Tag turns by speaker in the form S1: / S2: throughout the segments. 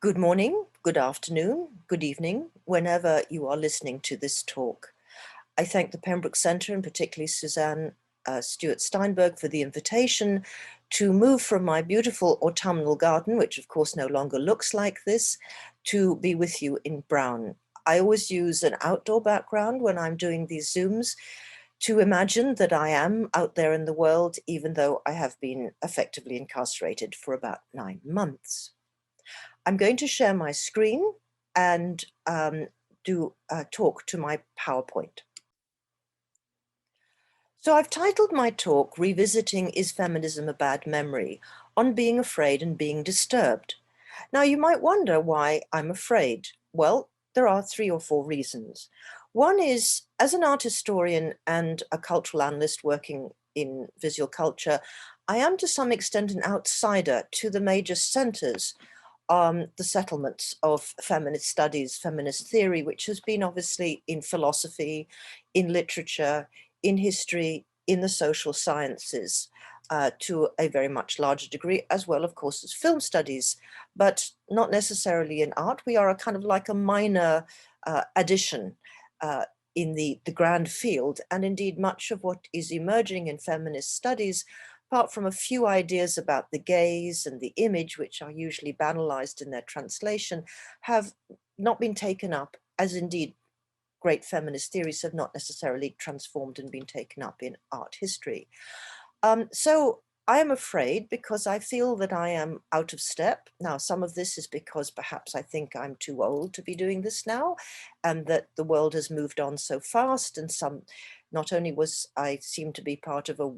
S1: Good morning, good afternoon, good evening, whenever you are listening to this talk. I thank the Pembroke Center and particularly Suzanne Stewart Steinberg for the invitation to move from my beautiful autumnal garden, which of course no longer looks like this, to be with you in Brown. I always use an outdoor background when I'm doing these Zooms to imagine that I am out there in the world, even though I have been effectively incarcerated for about 9 months. I'm going to share my screen and do a talk to my PowerPoint. So I've titled my talk, Revisiting Is Feminism a Bad Memory? On being afraid and being disturbed. Now you might wonder why I'm afraid. Well, there are 3 or 4 reasons. One is, as an art historian and a cultural analyst working in visual culture, I am to some extent an outsider to the major centers, the settlements of feminist studies, feminist theory, which has been obviously in philosophy, in literature, in history, in the social sciences, to a very much larger degree, as well, of course, as film studies, but not necessarily in art. We are a kind of like a minor addition in the grand field, and indeed much of what is emerging in feminist studies, apart from a few ideas about the gaze and the image, which are usually banalized in their translation, have not been taken up, as indeed great feminist theories have not necessarily transformed and been taken up in art history. So I am afraid because I feel that I am out of step. Now, some of this is because perhaps I think I'm too old to be doing this now, and that the world has moved on so fast, and not only was I seem to be part of a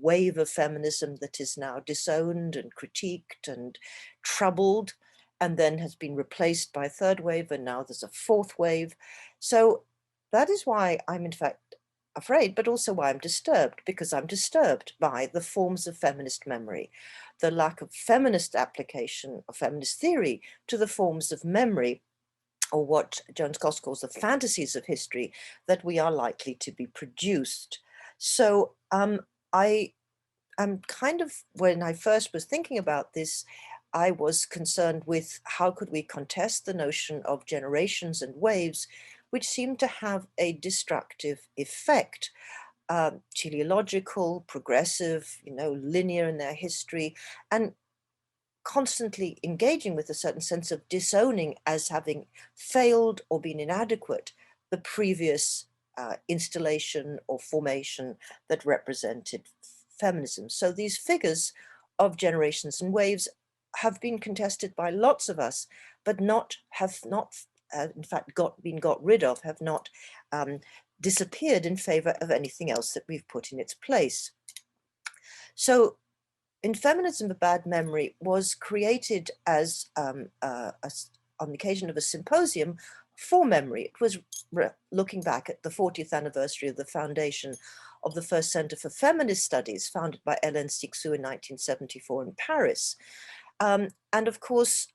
S1: wave of feminism that is now disowned and critiqued and troubled, and then has been replaced by a 3rd wave, and now there's a 4th wave. So that is why I'm in fact afraid, but also why I'm disturbed, because I'm disturbed by the forms of feminist memory, the lack of feminist application of feminist theory to the forms of memory, or what Jones Goss calls the fantasies of history, that we are likely to be produced. So I am kind of, when I first was thinking about this, I was concerned with how could we contest the notion of generations and waves, which seem to have a destructive effect, teleological, progressive, linear in their history, and constantly engaging with a certain sense of disowning as having failed or been inadequate the previous installation or formation that represented feminism. So these figures of generations and waves have been contested by lots of us, but have not in fact been got rid of, have not disappeared in favor of anything else that we've put in its place. So in Feminism, a Bad Memory was created as on the occasion of a symposium for memory. It was looking back at the 40th anniversary of the foundation of the first Center for Feminist Studies, founded by Hélène Cixous in 1974 in Paris. And of course,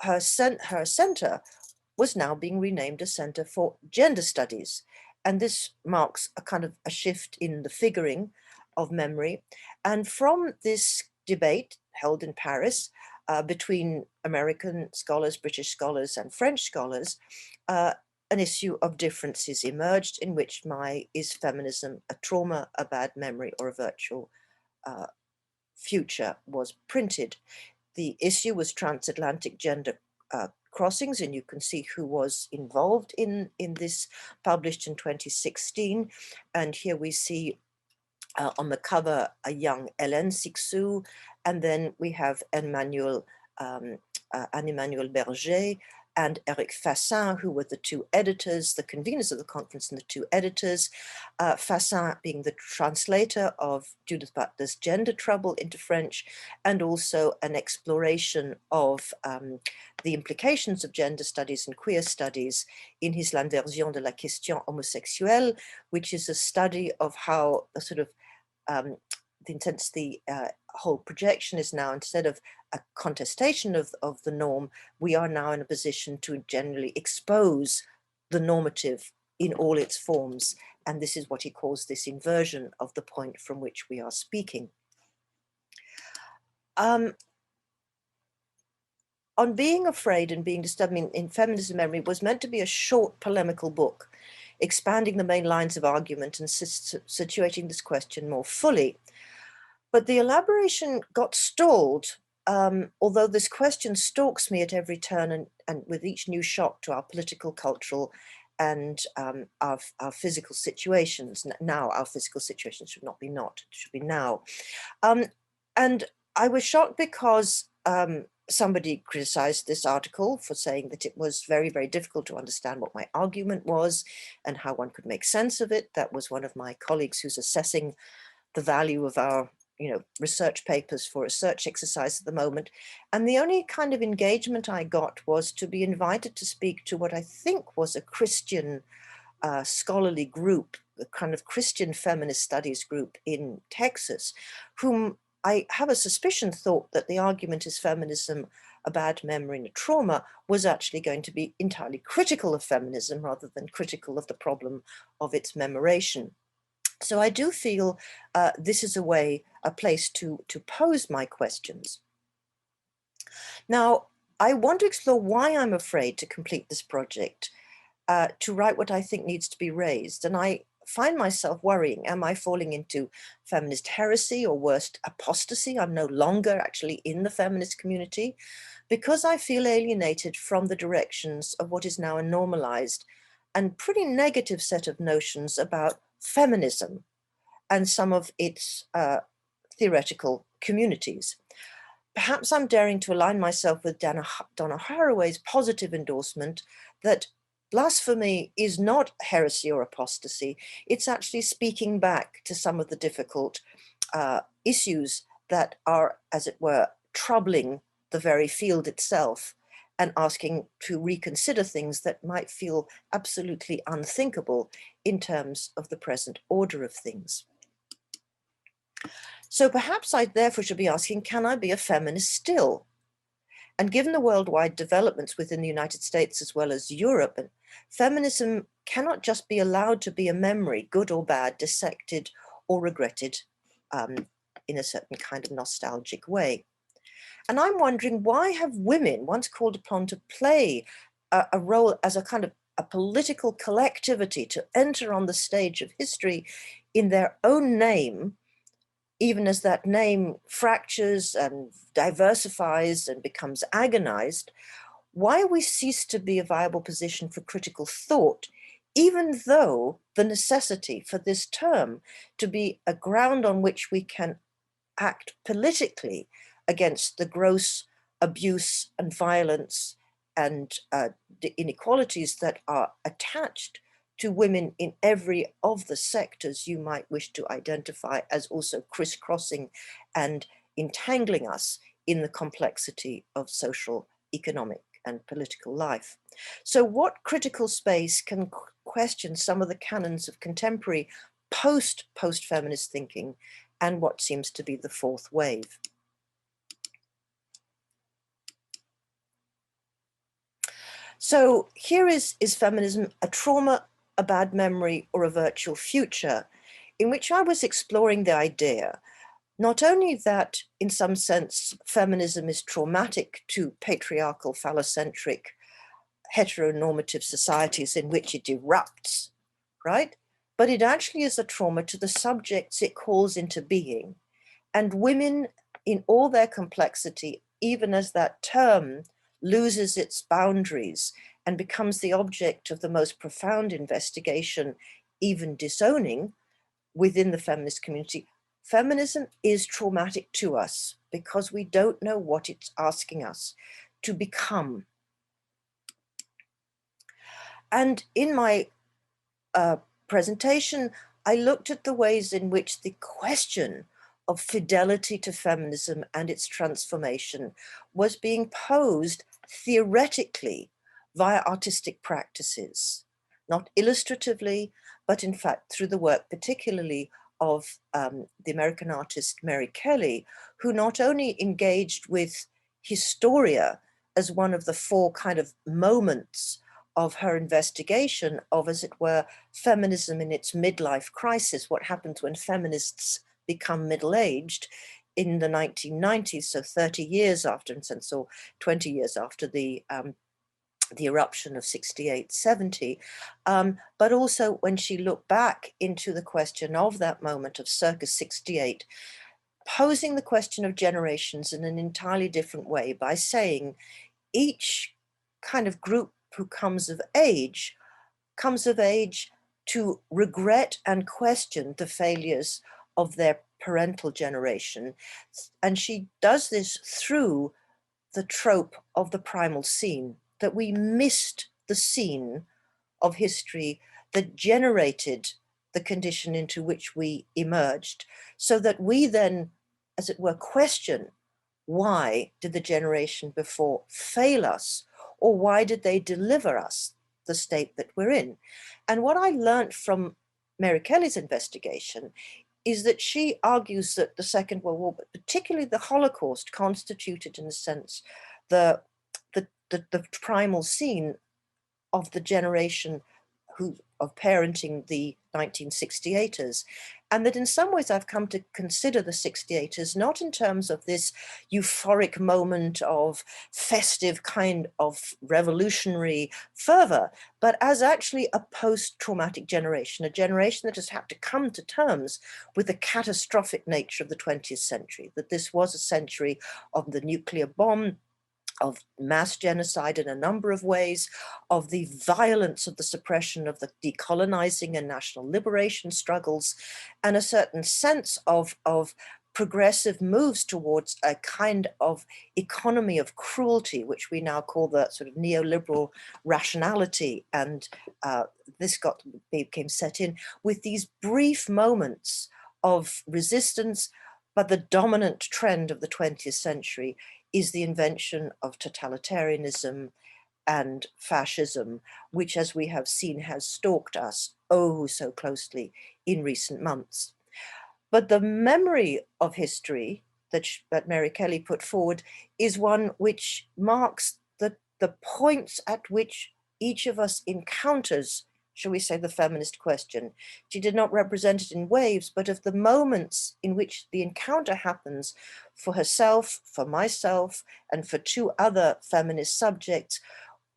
S1: her center was now being renamed a Center for Gender Studies. And this marks a kind of a shift in the figuring of memory. And from this debate held in Paris between American scholars, British scholars, and French scholars, an issue of differences emerged, in which is feminism a trauma, a bad memory, or a virtual future was printed. The issue was transatlantic gender crossings, and you can see who was involved in this, published in 2016. And here we see on the cover a young Hélène Cixous, and then we have Anne-Emmanuelle Berger and Eric Fassin, who were the 2 editors, the conveners of the conference and the 2 editors, Fassin being the translator of Judith Butler's Gender Trouble into French, and also an exploration of the implications of gender studies and queer studies in his L'inversion de la question homosexuelle, which is a study of how a sort of the whole projection is now, instead of a contestation of the norm, we are now in a position to generally expose the normative in all its forms. And this is what he calls this inversion of the point from which we are speaking. On On Being Afraid and Being Disturbed, in Feminism Memory, was meant to be a short polemical book, expanding the main lines of argument and situating this question more fully. But the elaboration got stalled, although this question stalks me at every turn and with each new shock to our political, cultural, and our physical situations. Now our physical situations should not be not, it should be now. And I was shocked because somebody criticized this article for saying that it was very, very difficult to understand what my argument was and how one could make sense of it. That was one of my colleagues who's assessing the value of our research papers for a research exercise at the moment. And the only kind of engagement I got was to be invited to speak to what I think was a Christian scholarly group, a kind of Christian feminist studies group in Texas, whom I have a suspicion thought that the argument is feminism, a bad memory and a trauma, was actually going to be entirely critical of feminism rather than critical of the problem of its memoration. So I do feel this is a place to pose my questions. Now, I want to explore why I'm afraid to complete this project, to write what I think needs to be raised. And I find myself worrying, am I falling into feminist heresy or worst, apostasy? I'm no longer actually in the feminist community because I feel alienated from the directions of what is now a normalized and pretty negative set of notions about feminism and some of its theoretical communities. Perhaps I'm daring to align myself with Donna Haraway's positive endorsement that blasphemy is not heresy or apostasy. It's actually speaking back to some of the difficult issues that are, as it were, troubling the very field itself and asking to reconsider things that might feel absolutely unthinkable in terms of the present order of things. So perhaps I therefore should be asking, can I be a feminist still? And given the worldwide developments within the United States as well as Europe, feminism cannot just be allowed to be a memory, good or bad, dissected or regretted in a certain kind of nostalgic way. And I'm wondering, why have women, once called upon to play a role as a kind of a political collectivity, to enter on the stage of history in their own name, even as that name fractures and diversifies and becomes agonized, why we cease to be a viable position for critical thought, even though the necessity for this term to be a ground on which we can act politically against the gross abuse and violence and the inequalities that are attached to women in every of the sectors you might wish to identify as also crisscrossing and entangling us in the complexity of social, economic, and political life. So what critical space can question some of the canons of contemporary post-feminist thinking and what seems to be the fourth wave? So here is feminism a trauma, a bad memory, or a virtual future, in which I was exploring the idea not only that in some sense feminism is traumatic to patriarchal, phallocentric, heteronormative societies in which it erupts, right? But it actually is a trauma to the subjects it calls into being. And women in all their complexity, even as that term loses its boundaries and becomes the object of the most profound investigation, even disowning within the feminist community, feminism is traumatic to us because we don't know what it's asking us to become. And in my presentation, I looked at the ways in which the question of fidelity to feminism and its transformation was being posed theoretically via artistic practices, not illustratively, but in fact through the work particularly of the American artist Mary Kelly, who not only engaged with Historia as one of the four kind of moments of her investigation of, as it were, feminism in its midlife crisis, what happens when feminists become middle-aged, in the 1990s, so 30 years after, in sense, or 20 years after the eruption of 68, 70, but also when she looked back into the question of that moment of circa 68, posing the question of generations in an entirely different way by saying each kind of group who comes of age to regret and question the failures of their parental generation. And she does this through the trope of the primal scene, that we missed the scene of history that generated the condition into which we emerged, so that we then, as it were, question why did the generation before fail us, or why did they deliver us the state that we're in? And what I learned from Mary Kelly's investigation is that she argues that the Second World War, but particularly the Holocaust, constituted, in a sense, the primal scene of the generation of parenting the 1968ers, and that in some ways I've come to consider the 68ers not in terms of this euphoric moment of festive kind of revolutionary fervor, but as actually a post-traumatic generation, a generation that has had to come to terms with the catastrophic nature of the 20th century, that this was a century of the nuclear bomb, of mass genocide in a number of ways, of the violence of the suppression of the decolonizing and national liberation struggles, and a certain sense of progressive moves towards a kind of economy of cruelty, which we now call the sort of neoliberal rationality. And this became set in with these brief moments of resistance, but the dominant trend of the 20th century is the invention of totalitarianism and fascism, which, as we have seen, has stalked us oh so closely in recent months. But the memory of history that Mary Kelly put forward is one which marks the points at which each of us encounters, shall we say, the feminist question. She did not represent it in waves, but of the moments in which the encounter happens for herself, for myself, and for two other feminist subjects,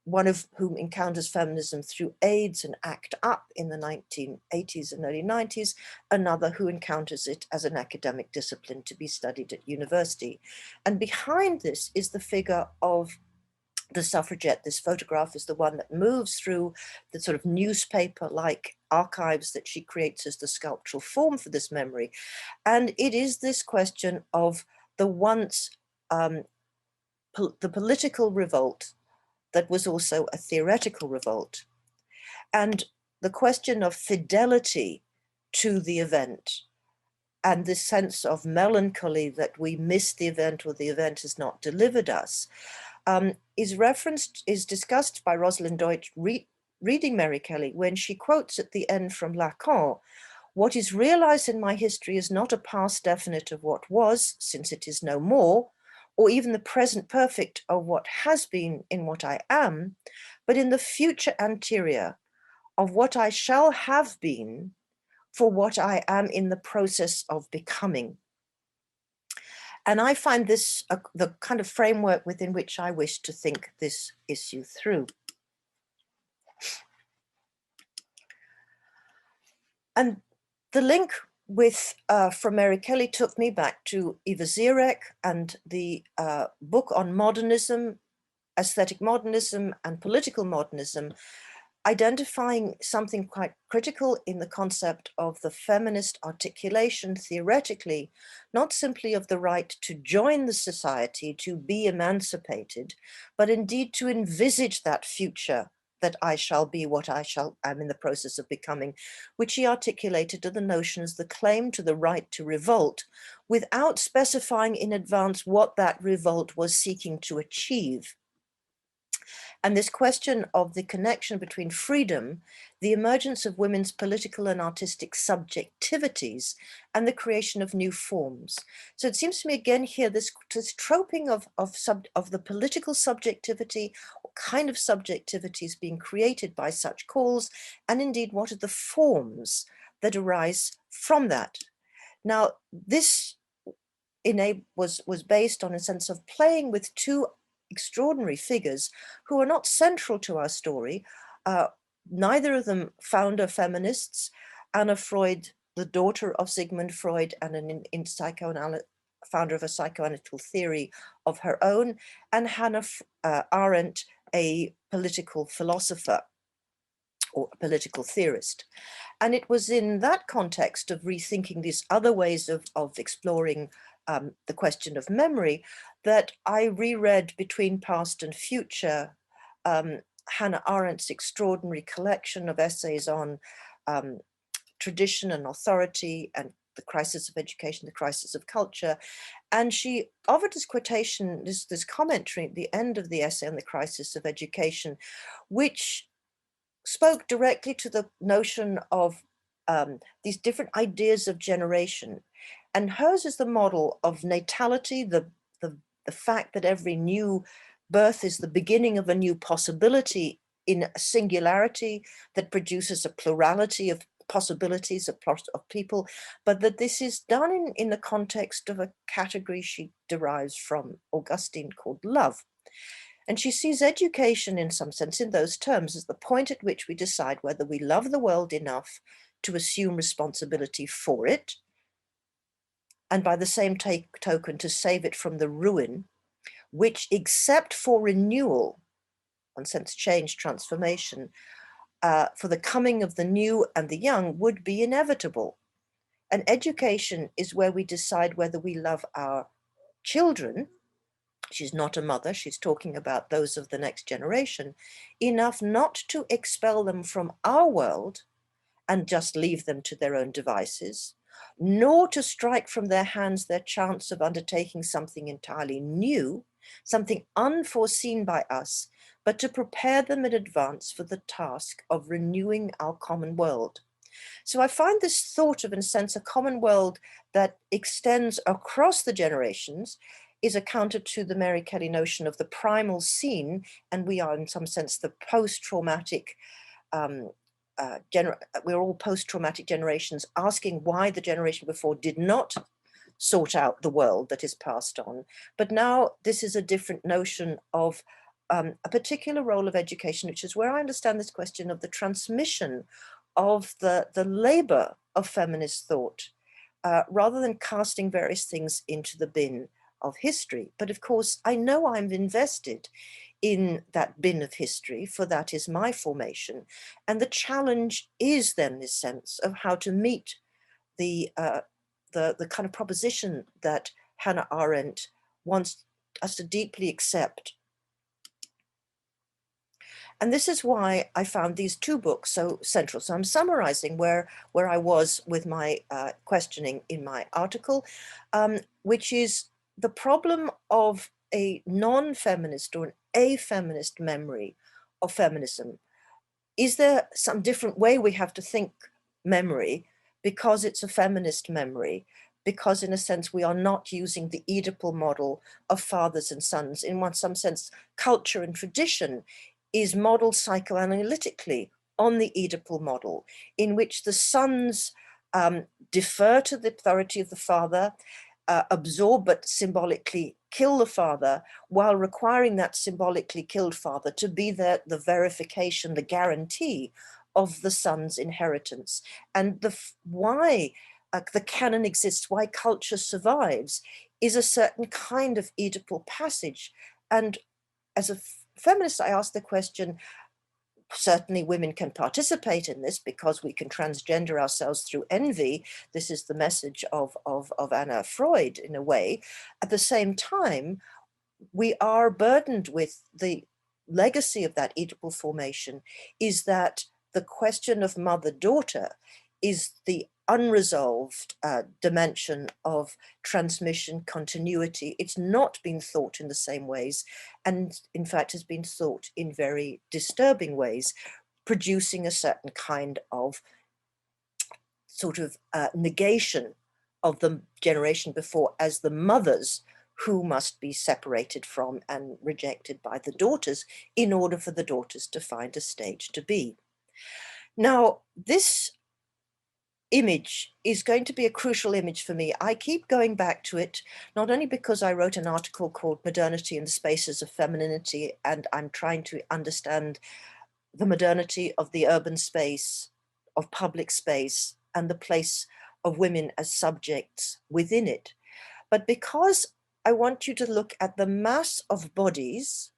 S1: one of whom encounters feminism through AIDS and ACT UP in the 1980s and early 90s, another who encounters it as an academic discipline to be studied at university. And behind this is the figure of the suffragette. This photograph is the one that moves through the sort of newspaper-like archives that she creates as the sculptural form for this memory. And it is this question of the once, the political revolt that was also a theoretical revolt, and the question of fidelity to the event, and this sense of melancholy that we missed the event or the event has not delivered us, is discussed by Rosalind Deutsch reading Mary Kelly when she quotes at the end from Lacan, "What is realized in my history is not a past definite of what was, since it is no more, or even the present perfect of what has been in what I am, but in the future anterior of what I shall have been for what I am in the process of becoming." And I find this the kind of framework within which I wish to think this issue through. And the link with from Mary Kelly took me back to Eva Zirek and the book on modernism, aesthetic modernism and political modernism, identifying something quite critical in the concept of the feminist articulation theoretically, not simply of the right to join the society, to be emancipated, but indeed to envisage that future that I shall be what am in the process of becoming, which he articulated to the notion as the claim to the right to revolt, without specifying in advance what that revolt was seeking to achieve. And this question of the connection between freedom, the emergence of women's political and artistic subjectivities, and the creation of new forms. So it seems to me again here, this troping of the political subjectivity, what kind of subjectivities being created by such calls, and indeed what are the forms that arise from that. Now, this was based on a sense of playing with two extraordinary figures who are not central to our story. Neither of them founder feminists. Anna Freud, the daughter of Sigmund Freud and in founder of a psychoanalytical theory of her own, and Hannah Arendt, a political philosopher or a political theorist. And it was in that context of rethinking these other ways of exploring the question of memory that I reread Between Past and Future, Hannah Arendt's extraordinary collection of essays on tradition and authority and the crisis of education, the crisis of culture. And she offered this quotation, this commentary at the end of the essay on the crisis of education, which spoke directly to the notion of these different ideas of generation. And hers is the model of natality, the fact that every new birth is the beginning of a new possibility in a singularity that produces a plurality of possibilities of people, but that this is done in the context of a category she derives from Augustine called love. And she sees education, in some sense, in those terms, as the point at which we decide whether we love the world enough to assume responsibility for it, and by the same token, to save it from the ruin, which, except for renewal, one sense change, transformation, for the coming of the new and the young, would be inevitable. And education is where we decide whether we love our children. She's not a mother, she's talking about those of the next generation, enough not to expel them from our world and just leave them to their own devices, nor to strike from their hands their chance of undertaking something entirely new, something unforeseen by us, but to prepare them in advance for the task of renewing our common world. So I find this thought of, in a sense, a common world that extends across the generations is a counter to the Mary Kelly notion of the primal scene, and we are, in some sense, the post-traumatic we're all post-traumatic generations asking why the generation before did not sort out the world that is passed on. But now this is a different notion of a particular role of education, which is where I understand this question of the transmission of the labor of feminist thought, rather than casting various things into the bin of history. But of course, I know I'm invested in that bin of history, for that is my formation. And the challenge is then this sense of how to meet the kind of proposition that Hannah Arendt wants us to deeply accept. And this is why I found these two books so central. So I'm summarizing where I was with my questioning in my article, which is the problem of a non-feminist or an a-feminist memory of feminism. Is there some different way we have to think memory because it's a feminist memory? Because in a sense, we are not using the Oedipal model of fathers and sons. In some sense, culture and tradition is modeled psychoanalytically on the Oedipal model, in which the sons defer to the authority of the father, absorb but symbolically kill the father, while requiring that symbolically killed father to be the verification, the guarantee of the son's inheritance. And why the canon exists, why culture survives, is a certain kind of Oedipal passage. And as a feminist, I ask the question, certainly women can participate in this because we can transgender ourselves through envy. This is the message of Anna Freud in a way. At the same time, we are burdened with the legacy of that Oedipal formation, is that the question of mother-daughter is the unresolved dimension of transmission continuity. It's not been thought in the same ways, and in fact has been thought in very disturbing ways, producing a certain kind of sort of negation of the generation before as the mothers who must be separated from and rejected by the daughters in order for the daughters to find a stage to be. Now, this image is going to be a crucial image for me. I keep going back to it, not only because I wrote an article called Modernity in the Spaces of Femininity, and I'm trying to understand the modernity of the urban space, of public space, and the place of women as subjects within it, but because I want you to look at the mass of bodies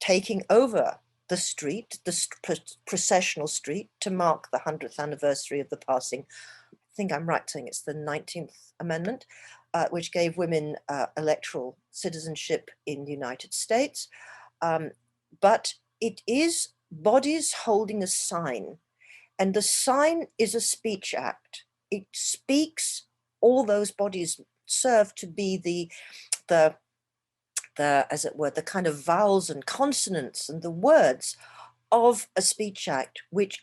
S1: taking over the street, the processional street, to mark the 100th anniversary of the passing, I think I'm right saying it's the 19th Amendment, which gave women electoral citizenship in the United States. But it is bodies holding a sign, and the sign is a speech act. It speaks, all those bodies serve to be the as it were, the kind of vowels and consonants and the words of a speech act, which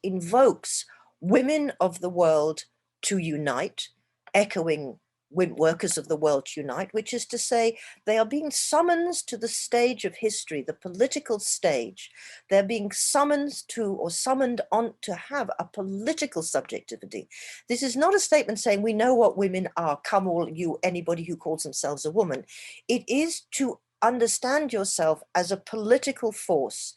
S1: invokes women of the world to unite, echoing workers of the world to unite, which is to say they are being summoned to the stage of history, the political stage. They're being summoned on to have a political subjectivity. This is not a statement saying we know what women are, come all you, anybody who calls themselves a woman. It is to understand yourself as a political force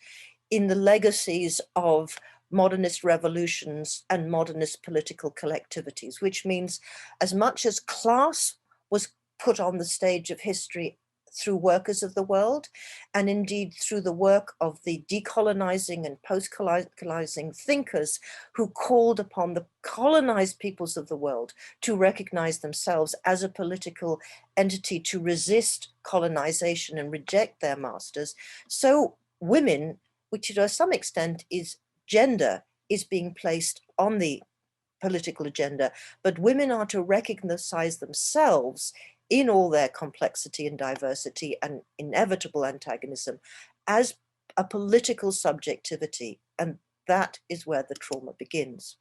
S1: in the legacies of modernist revolutions and modernist political collectivities, which means as much as class was put on the stage of history through workers of the world, and indeed through the work of the decolonizing and post-colonizing thinkers who called upon the colonized peoples of the world to recognize themselves as a political entity to resist colonization and reject their masters, so women, which to some extent is gender, is being placed on the political agenda, but women are to recognize themselves in all their complexity and diversity and inevitable antagonism as a political subjectivity, and that is where the trauma begins.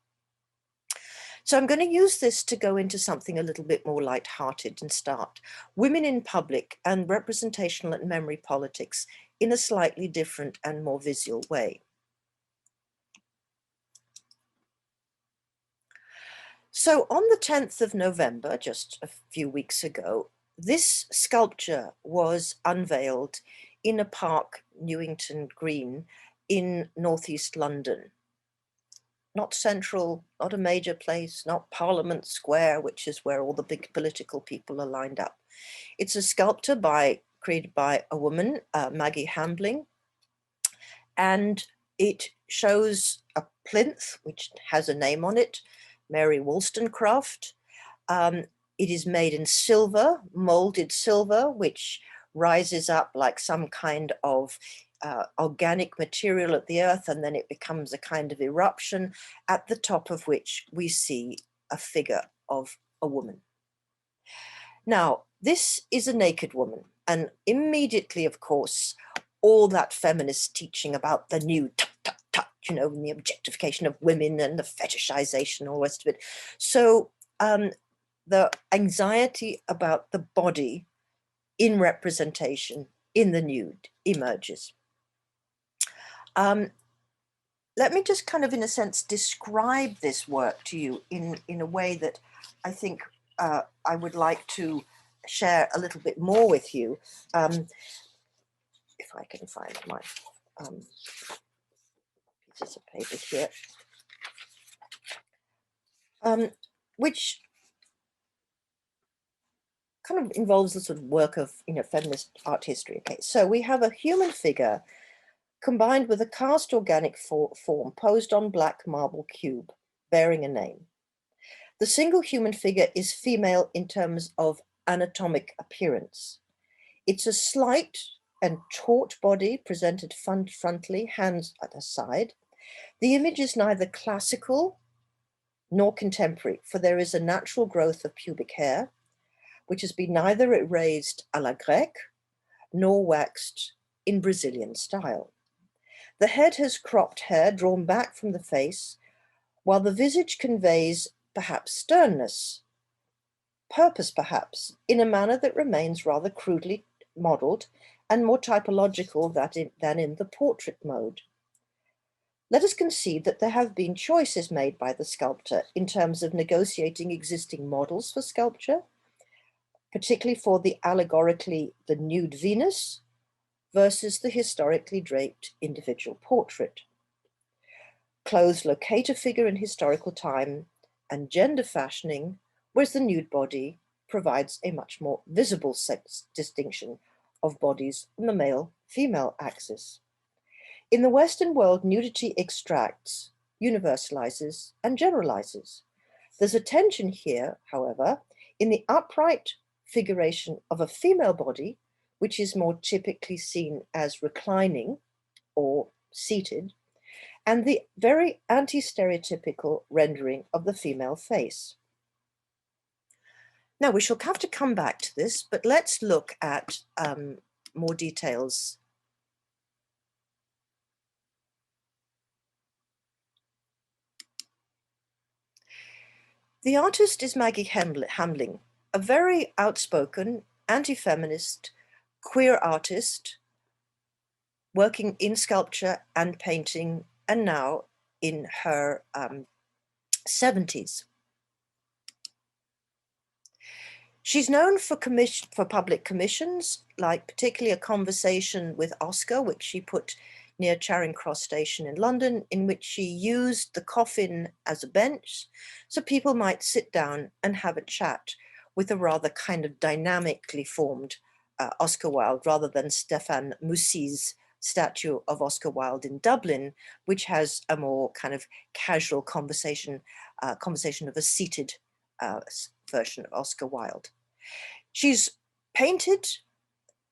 S1: So I'm going to use this to go into something a little bit more light-hearted and start women in public and representational and memory politics in a slightly different and more visual way. So on the 10th of November, just a few weeks ago, this sculpture was unveiled in a park, Newington Green, in northeast London. Not central, not a major place, not Parliament Square, which is where all the big political people are lined up. It's a sculpture created by a woman, Maggie Hambling, and it shows a plinth, which has a name on it, Mary Wollstonecraft. It is made in silver, molded silver, which rises up like some kind of organic material at the earth, and then it becomes a kind of eruption, at the top of which we see a figure of a woman. Now, this is a naked woman, and immediately, of course, all that feminist teaching about the new you know, and the objectification of women and the fetishization and all the rest of it. So the anxiety about the body in representation in the nude emerges. Let me just kind of, in a sense, describe this work to you in a way that I think I would like to share a little bit more with you. If I can find my pieces of paper here. Which kind of involves the sort of work of, you know, feminist art history. Okay, so we have a human figure combined with a cast organic form posed on black marble cube bearing a name. The single human figure is female in terms of anatomic appearance. It's a slight and taut body presented frontally, hands at her side. The image is neither classical nor contemporary, for there is a natural growth of pubic hair, which has been neither erased à la grecque nor waxed in Brazilian style. The head has cropped hair drawn back from the face, while the visage conveys perhaps sternness, purpose perhaps, in a manner that remains rather crudely modelled and more typological than in the portrait mode. Let us concede that there have been choices made by the sculptor in terms of negotiating existing models for sculpture, particularly for the allegorically the nude Venus versus the historically draped individual portrait. Clothes locate a figure in historical time and gender fashioning, whereas the nude body provides a much more visible sex distinction of bodies on the male-female axis. In the Western world, nudity extracts, universalizes, and generalizes. There's a tension here, however, in the upright figuration of a female body, which is more typically seen as reclining or seated, and the very anti-stereotypical rendering of the female face. Now, we shall have to come back to this, but let's look at more details. The artist is Maggie Hamling, a very outspoken, anti-feminist, queer artist working in sculpture and painting, and now in her 70s. She's known for public commissions, like particularly a conversation with Oscar, which she put near Charing Cross Station in London, in which she used the coffin as a bench, so people might sit down and have a chat with a rather kind of dynamically formed Oscar Wilde, rather than Stéphane Moussy's statue of Oscar Wilde in Dublin, which has a more kind of casual conversation of a seated version of Oscar Wilde. She's painted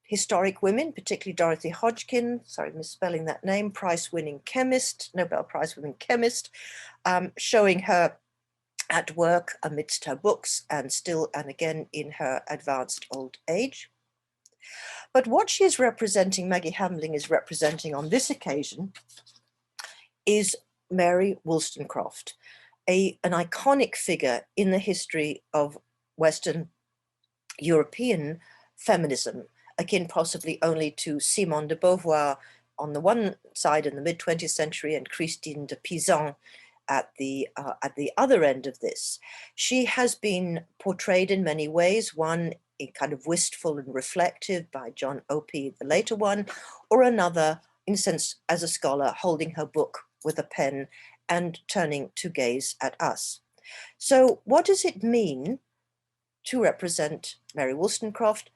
S1: historic women, particularly Dorothy Hodgkin, sorry, misspelling that name, prize-winning chemist, Nobel Prize-winning chemist, showing her at work amidst her books and still and again in her advanced old age. But what she is representing, Maggie Hamling is representing on this occasion, is Mary Wollstonecraft, an iconic figure in the history of Western European feminism, akin possibly only to Simone de Beauvoir on the one side in the mid-20th century and Christine de Pizan at the other end of this. She has been portrayed in many ways, one in kind of wistful and reflective by John Opie, the later one, or another, in a sense, as a scholar, holding her book with a pen and turning to gaze at us. So what does it mean to represent Mary Wollstonecraft,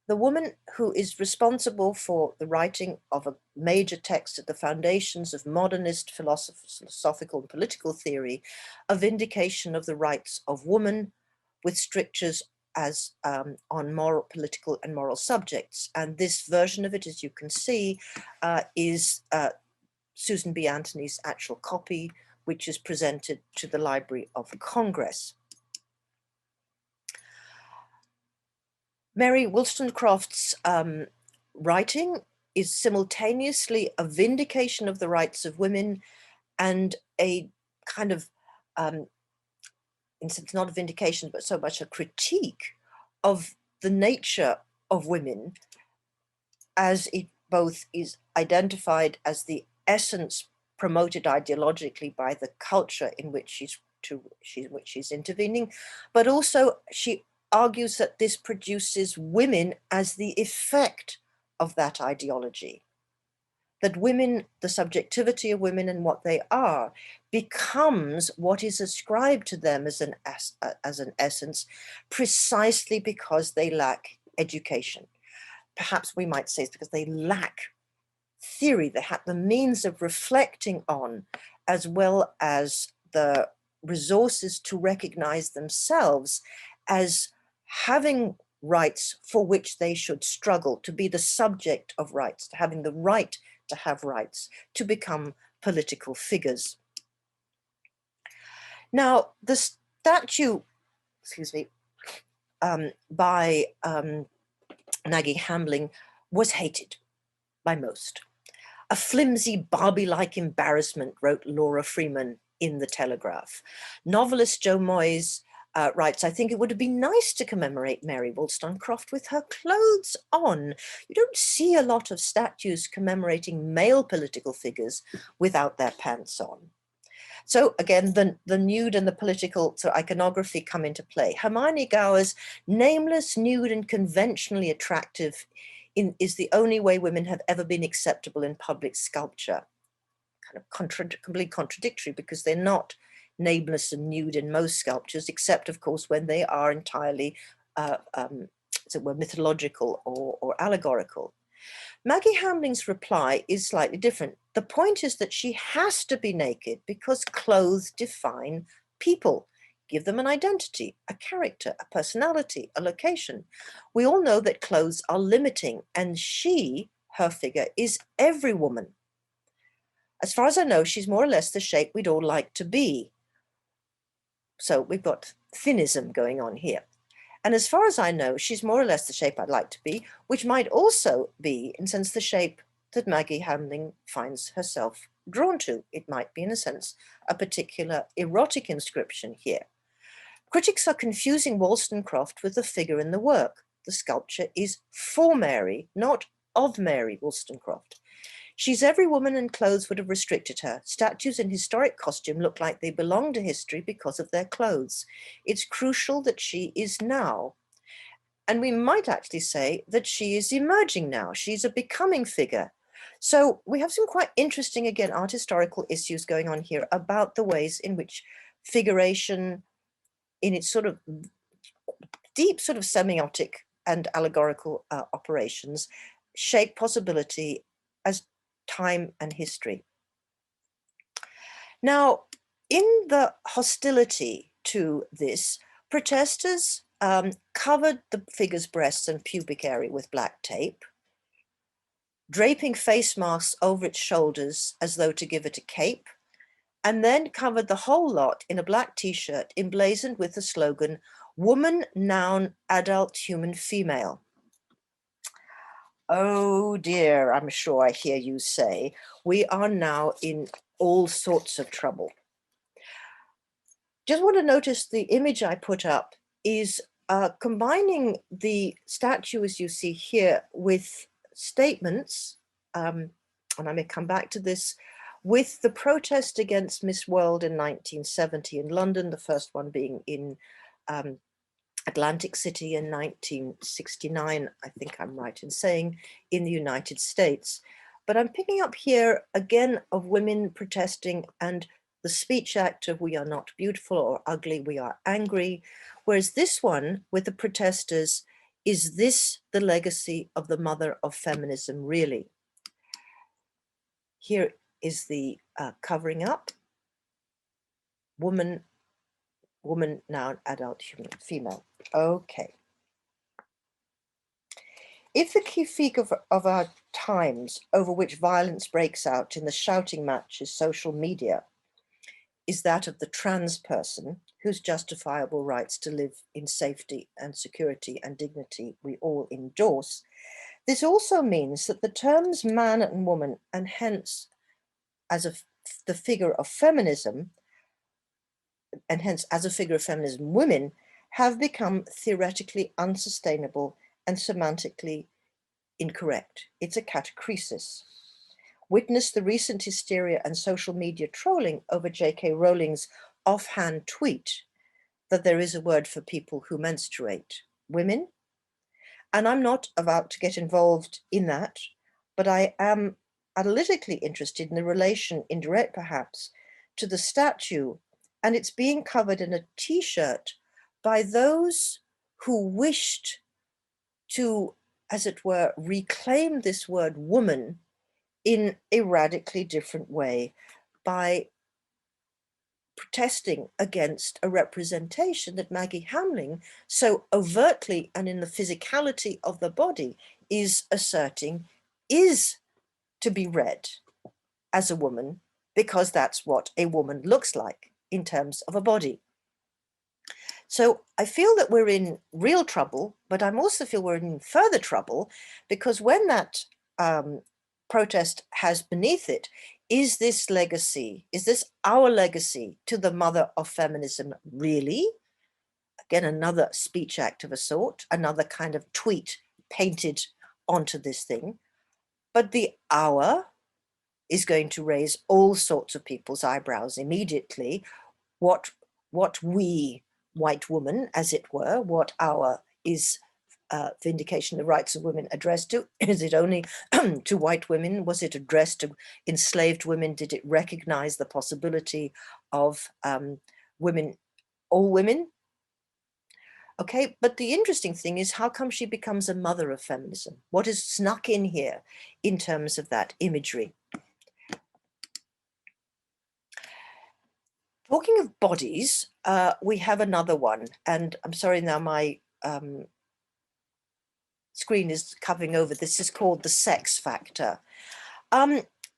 S1: the woman who is responsible for the writing of a major text at the foundations of modernist philosophical and political theory, a vindication of the rights of woman with strictures as on moral, political and moral subjects. And this version of it, as you can see, is Susan B. Anthony's actual copy, which is presented to the Library of Congress. Mary Wollstonecraft's writing is simultaneously a vindication of the rights of women and a kind of, it's not a vindication, but so much a critique of the nature of women, as it both is identified as the essence promoted ideologically by the culture in which she's intervening, but also she argues that this produces women as the effect of that ideology. That women, the subjectivity of women and what they are, becomes what is ascribed to them as an essence, precisely because they lack education. Perhaps we might say it's because they lack theory, they have the means of reflecting on, as well as the resources to recognize themselves as having rights for which they should struggle, to be the subject of rights, to having the right to have rights, to become political figures. Now, the statue, excuse me, by Maggie Hamling was hated by most. A flimsy, Barbie-like embarrassment, wrote Laura Freeman in The Telegraph. Novelist Jo Moyes writes, I think it would have been nice to commemorate Mary Wollstonecraft with her clothes on. You don't see a lot of statues commemorating male political figures without their pants on. So again, the nude and the political iconography come into play. Hermione Gower's nameless, nude, and conventionally attractive is the only way women have ever been acceptable in public sculpture. Kind of completely contradictory, because they're not nameless and nude in most sculptures, except of course when they are entirely as it were, mythological or allegorical. Maggie Hamling's reply is slightly different. The point is that she has to be naked because clothes define people, give them an identity, a character, a personality, a location. We all know that clothes are limiting, and she, her figure, is every woman. As far as I know, she's more or less the shape we'd all like to be. So we've got thinism going on here. And as far as I know, she's more or less the shape I'd like to be, which might also be, in a sense, the shape that Maggie Hamling finds herself drawn to. It might be, in a sense, a particular erotic inscription here. Critics are confusing Wollstonecraft with the figure in the work. The sculpture is for Mary, not of Mary Wollstonecraft. She's every woman, and clothes would have restricted her. Statues in historic costume look like they belong to history because of their clothes. It's crucial that she is now. And we might actually say that she is emerging now. She's a becoming figure. So we have some quite interesting, again, art historical issues going on here about the ways in which figuration, in its sort of deep sort of semiotic and allegorical operations, shape possibility as time and history. Now, in the hostility to this, protesters covered the figure's breasts and pubic area with black tape, draping face masks over its shoulders as though to give it a cape, and then covered the whole lot in a black t-shirt emblazoned with the slogan, "Woman, noun, adult, human, female." Oh dear, I'm sure I hear you say, we are now in all sorts of trouble. Just want to notice the image I put up is combining the statue, as you see here, with statements, and I may come back to this, with the protest against Miss World in 1970 in London, the first one being in Atlantic City in 1969, I think I'm right in saying, in the United States. But I'm picking up here again of women protesting and the speech act of "we are not beautiful or ugly, we are angry." Whereas this one with the protesters, is this the legacy of the mother of feminism really? Here is the covering up. Woman, noun, adult, human, female. Okay. If the key figure of our times over which violence breaks out in the shouting matches social media is that of the trans person whose justifiable rights to live in safety and security and dignity we all endorse, this also means that the terms man and woman, and hence as the figure of feminism, and hence as a figure of feminism, women have become theoretically unsustainable and semantically incorrect. It's a catachresis. Witness the recent hysteria and social media trolling over J.K. Rowling's offhand tweet that there is a word for people who menstruate, women. And I'm not about to get involved in that, but I am analytically interested in the relation, indirect perhaps, to the statue, and it's being covered in a t-shirt by those who wished to, as it were, reclaim this word woman in a radically different way by protesting against a representation that Maggie Hamling so overtly and in the physicality of the body is asserting is to be read as a woman, because that's what a woman looks like in terms of a body. So I feel that we're in real trouble, but I also feel we're in further trouble because when that protest has beneath it, is this legacy, is this our legacy to the mother of feminism really? Again, another speech act of a sort, another kind of tweet painted onto this thing. But the hour is going to raise all sorts of people's eyebrows immediately. What we, white woman, as it were, what hour is vindication of the rights of women addressed to? Is it only to white women? Was it addressed to enslaved women? Did it recognize the possibility of women, all women? Okay, but the interesting thing is, how come she becomes a mother of feminism? What is snuck in here in terms of that imagery? Talking of bodies, we have another one, and I'm sorry now my screen is covering over. This is called the sex factor.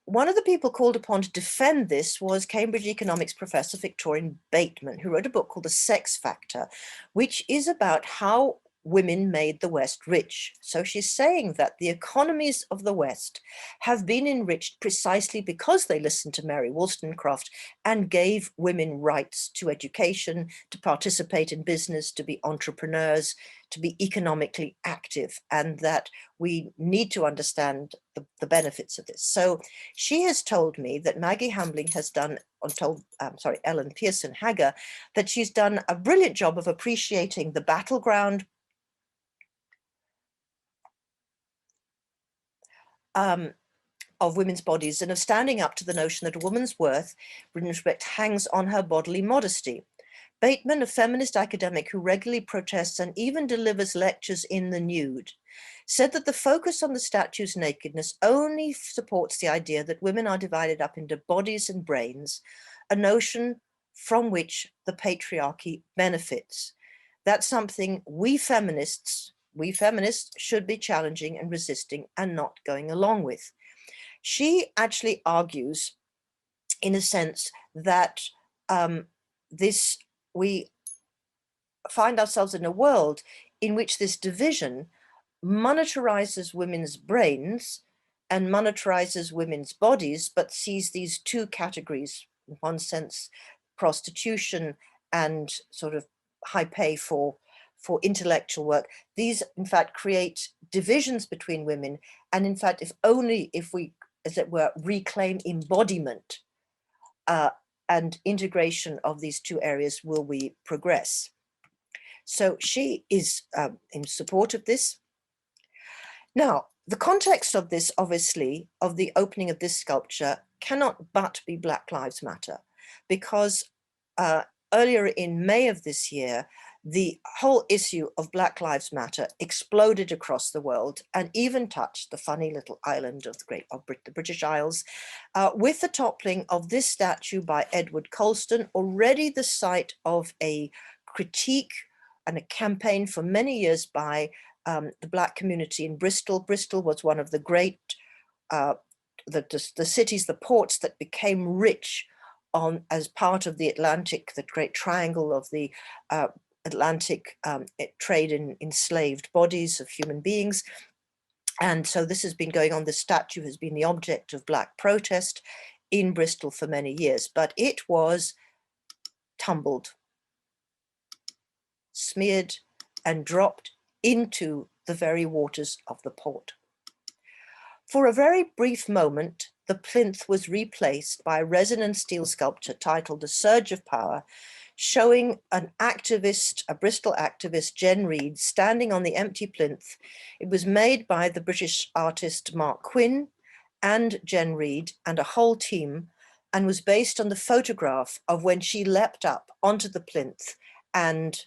S1: One of the people called upon to defend this was Cambridge economics professor Victorian Bateman, who wrote a book called The Sex Factor, which is about how women made the West rich. So she's saying that the economies of the West have been enriched precisely because they listened to Mary Wollstonecraft and gave women rights to education, to participate in business, to be entrepreneurs, to be economically active, and that we need to understand the benefits of this. So she has told me that Maggie Hambling has done, Ellen Pearson Hager, that she's done a brilliant job of appreciating the battleground of women's bodies and of standing up to the notion that a woman's worth, in respect, hangs on her bodily modesty. Bateman, a feminist academic who regularly protests and even delivers lectures in the nude, said that the focus on the statue's nakedness only supports the idea that women are divided up into bodies and brains, a notion from which the patriarchy benefits. That's something we feminists should be challenging and resisting and not going along with. She actually argues, in a sense, that we find ourselves in a world in which this division monetarizes women's brains and monetarizes women's bodies, but sees these two categories, in one sense, prostitution and sort of high pay for intellectual work. These, in fact, create divisions between women. And in fact, if we, as it were, reclaim embodiment and integration of these two areas, will we progress. So she is in support of this. Now, the context of this, obviously, of the opening of this sculpture cannot but be Black Lives Matter, because earlier in May of this year, the whole issue of Black Lives Matter exploded across the world and even touched the funny little island of the British Isles, with the toppling of this statue by Edward Colston, already the site of a critique and a campaign for many years by the Black community in Bristol. Bristol was one of the great, the cities, the ports that became rich as part of the Atlantic, the great triangle of the Atlantic trade in enslaved bodies of human beings. And so this has been going on. The statue has been the object of Black protest in Bristol for many years, but it was tumbled, smeared, and dropped into the very waters of the port. For a very brief moment, the plinth was replaced by a resonant steel sculpture titled A Surge of Power, showing an activist, a Bristol activist, Jen Reid, standing on the empty plinth. It was made by the British artist Mark Quinn and Jen Reid and a whole team, and was based on the photograph of when she leapt up onto the plinth and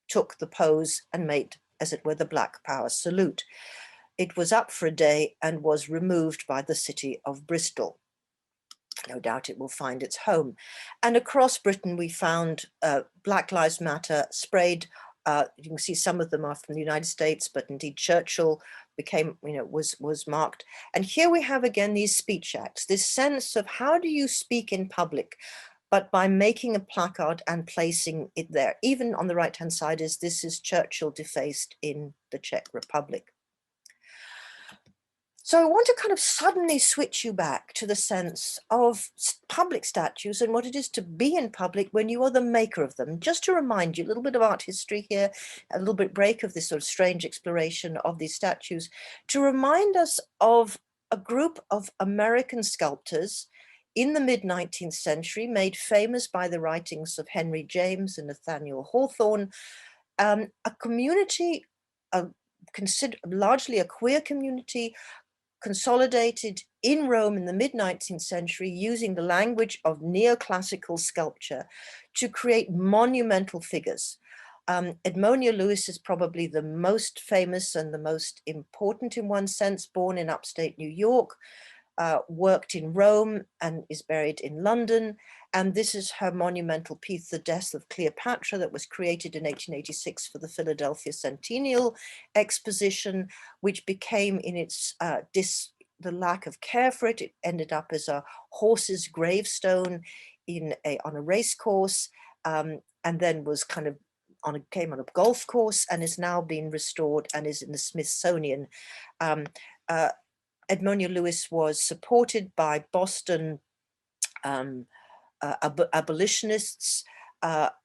S1: took the pose and made, as it were, the Black Power salute. It was up for a day and was removed by the city of Bristol. No doubt it will find its home. And across Britain, we found Black Lives Matter sprayed. You can see some of them are from the United States, but indeed Churchill became, was marked. And here we have again these speech acts, this sense of how do you speak in public, but by making a placard and placing it there. Even on the right-hand side this is Churchill defaced in the Czech Republic. So I want to kind of suddenly switch you back to the sense of public statues and what it is to be in public when you are the maker of them. Just to remind you, a little bit of art history here, a little bit break of this sort of strange exploration of these statues, to remind us of a group of American sculptors in the mid-19th century, made famous by the writings of Henry James and Nathaniel Hawthorne, a community, largely a queer community, consolidated in Rome in the mid-19th century using the language of neoclassical sculpture to create monumental figures. Edmonia Lewis is probably the most famous and the most important in one sense, born in upstate New York, worked in Rome and is buried in London. And this is her monumental piece, The Death of Cleopatra, that was created in 1886 for the Philadelphia Centennial Exposition, which became in its the lack of care for it, it ended up as a horse's gravestone on a race course, and then was kind of came on a golf course and is now being restored and is in the Smithsonian. Edmonia Lewis was supported by Boston abolitionists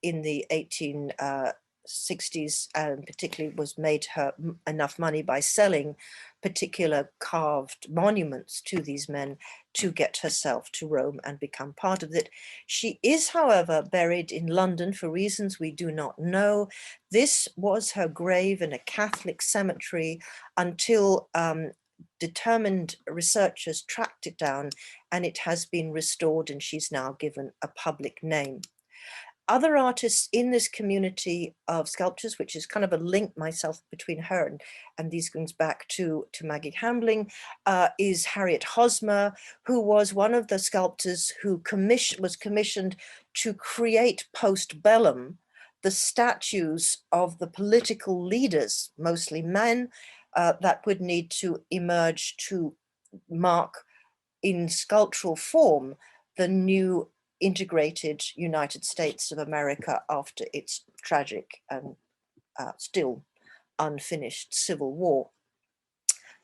S1: in the 1860s, and particularly was made her enough money by selling particular carved monuments to these men to get herself to Rome and become part of it. She is, however, buried in London for reasons we do not know. This was her grave in a Catholic cemetery until determined researchers tracked it down, and it has been restored, and she's now given a public name. Other artists in this community of sculptures, which is kind of a link myself between her and these goes back to Maggie Hambling, is Harriet Hosmer, who was one of the sculptors who was commissioned to create post-bellum the statues of the political leaders, mostly men, that would need to emerge to mark in sculptural form the new integrated United States of America after its tragic and still unfinished Civil War.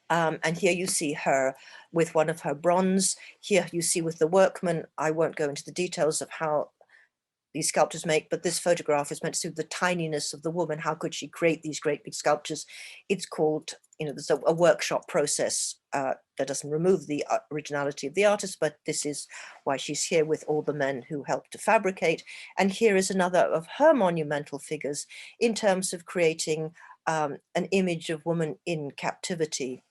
S1: And here you see her with one of her bronze. Here you see with the workman. I won't go into the details of how these sculptors make, but this photograph is meant to see the tininess of the woman. How could she create these great big sculptures? It's called, there's a workshop process that doesn't remove the originality of the artist, but this is why she's here with all the men who helped to fabricate. And here is another of her monumental figures in terms of creating an image of woman in captivity.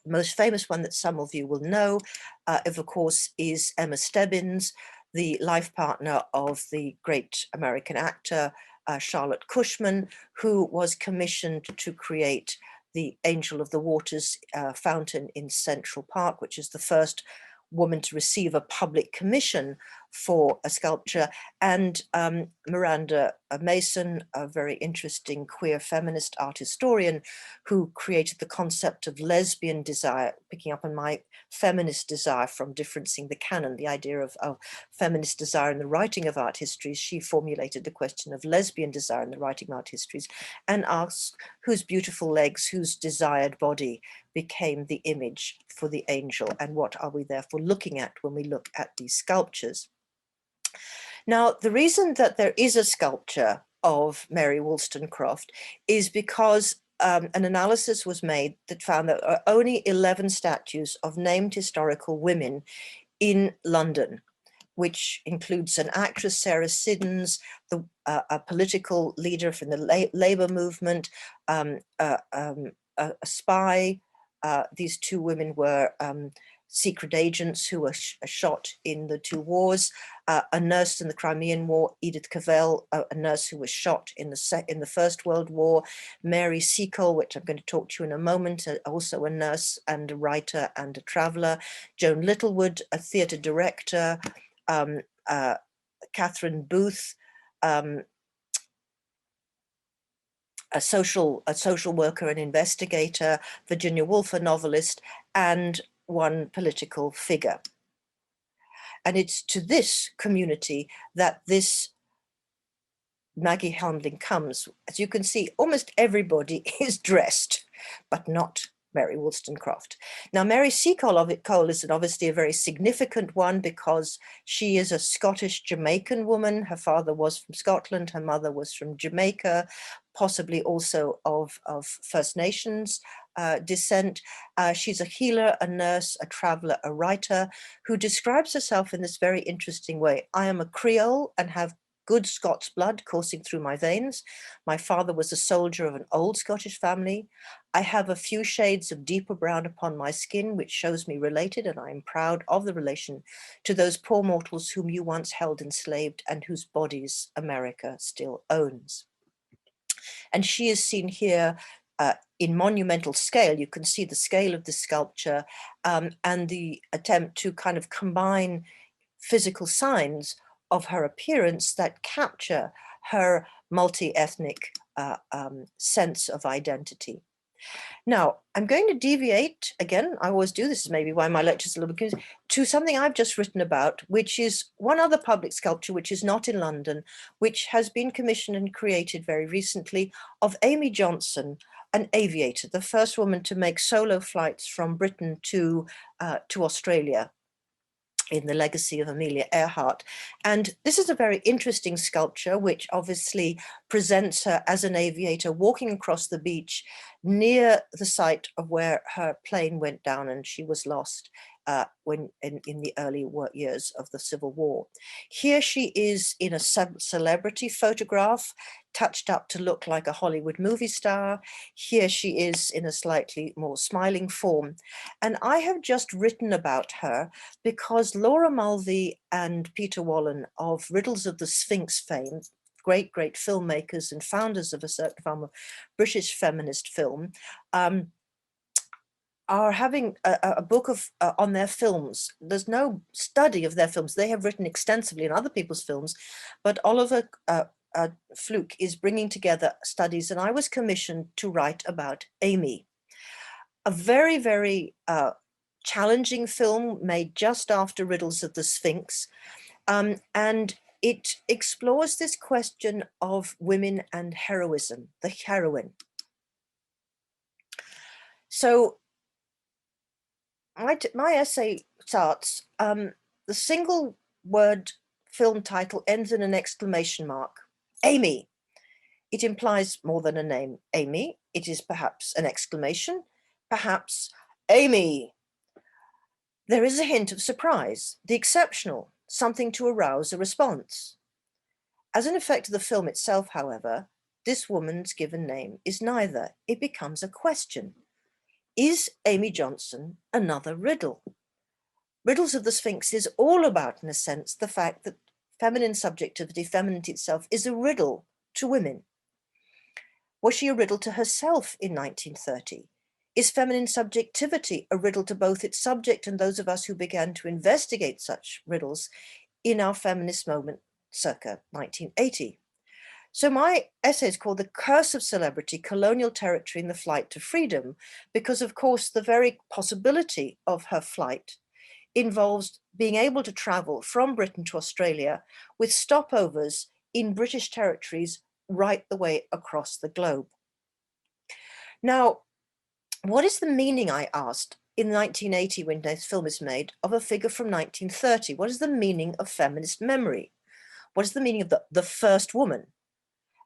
S1: The most famous one that some of you will know, of course, is Emma Stebbins, the life partner of the great American actor, Charlotte Cushman, who was commissioned to create the Angel of the Waters fountain in Central Park, which is the first woman to receive a public commission for a sculpture, and Miranda Mason, a very interesting queer feminist art historian who created the concept of lesbian desire, picking up on my feminist desire from differencing the canon, the idea of feminist desire in the writing of art histories. She formulated the question of lesbian desire in the writing of art histories and asked whose beautiful legs, whose desired body became the image for the angel, and what are we therefore looking at when we look at these sculptures. Now, the reason that there is a sculpture of Mary Wollstonecraft is because an analysis was made that found that there are only 11 statues of named historical women in London, which includes an actress, Sarah Siddons, a political leader from the labor movement, a spy. These two women were secret agents who were shot in the two wars, a nurse in the Crimean War, Edith Cavell, a nurse who was shot in the First World War, Mary Seacole, which I'm going to talk to you in a moment, also a nurse and a writer and a traveller, Joan Littlewood, a theatre director, Catherine Booth, a social worker and investigator, Virginia Woolf, a novelist, and one political figure. And it's to this community that this Maggie Hambling comes. As you can see, almost everybody is dressed, but not Mary Wollstonecraft. Now, Mary Cole is obviously a very significant one because she is a Scottish Jamaican woman. Her father was from Scotland, her mother was from Jamaica, possibly also of First Nations descent. She's a healer, a nurse, a traveler, a writer who describes herself in this very interesting way. I am a Creole and have good Scots blood coursing through my veins. My father was a soldier of an old Scottish family. I have a few shades of deeper brown upon my skin, which shows me related, and I am proud of the relation to those poor mortals whom you once held enslaved and whose bodies America still owns. And she is seen here in monumental scale. You can see the scale of the sculpture and the attempt to kind of combine physical signs of her appearance that capture her multi-ethnic sense of identity. Now, I'm going to deviate, again, I always do, this is maybe why my lecture's a little bit, to something I've just written about, which is one other public sculpture, which is not in London, which has been commissioned and created very recently, of Amy Johnson, an aviator, the first woman to make solo flights from Britain to Australia, in the legacy of Amelia Earhart. And this is a very interesting sculpture, which obviously presents her as an aviator walking across the beach near the site of where her plane went down and she was lost when in the early years of the Civil War. Here she is in a celebrity photograph, touched up to look like a Hollywood movie star. Here she is in a slightly more smiling form. And I have just written about her because Laura Mulvey and Peter Wallen of Riddles of the Sphinx fame, great filmmakers and founders of a certain form of British feminist film, are having a book of on their films. There's no study of their films. They have written extensively in other people's films, but Oliver Fluke is bringing together studies, and I was commissioned to write about Amy, a very challenging film made just after Riddles of the Sphinx, and it explores this question of women and heroism, the heroine. So my essay starts, the single word film title ends in an exclamation mark. Amy. It implies more than a name. Amy. It is perhaps an exclamation, perhaps Amy. There is a hint of surprise, the exceptional, something to arouse a response. As an effect of the film itself, however, this woman's given name is neither. It becomes a question. Is Amy Johnson another riddle? Riddles of the Sphinx is all about, in a sense, the fact that feminine subjectivity, femininity itself, is a riddle to women. Was she a riddle to herself in 1930? Is feminine subjectivity a riddle to both its subject and those of us who began to investigate such riddles in our feminist moment circa 1980? So my essay is called The Curse of Celebrity, Colonial Territory and the Flight to Freedom, because of course the very possibility of her flight involves being able to travel from Britain to Australia with stopovers in British territories right the way across the globe. Now, what is the meaning, I asked, in 1980 when this film is made, of a figure from 1930? What is the meaning of feminist memory? What is the meaning of the first woman?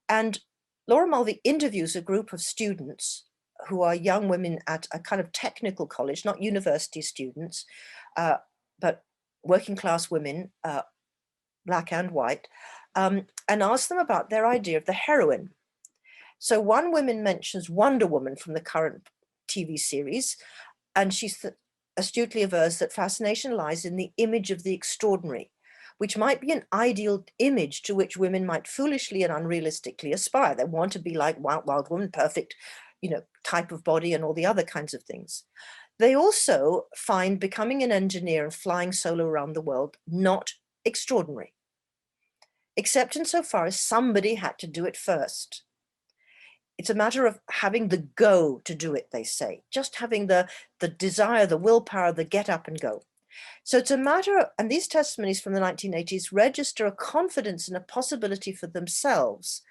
S1: And Laura Mulvey interviews a group of students who are young women at a kind of technical college, not university students, but working class women, black and white, and asks them about their idea of the heroine. So one woman mentions Wonder Woman from the current TV series, and she astutely avers that fascination lies in the image of the extraordinary, which might be an ideal image to which women might foolishly and unrealistically aspire. They want to be like wild woman, perfect, type of body and all the other kinds of things. They also find becoming an engineer and flying solo around the world not extraordinary, except insofar as somebody had to do it first. It's a matter of having the go to do it, they say, just having the desire, the willpower, the get up and go. So it's a matter of, and these testimonies from the 1980s register a confidence and a possibility for themselves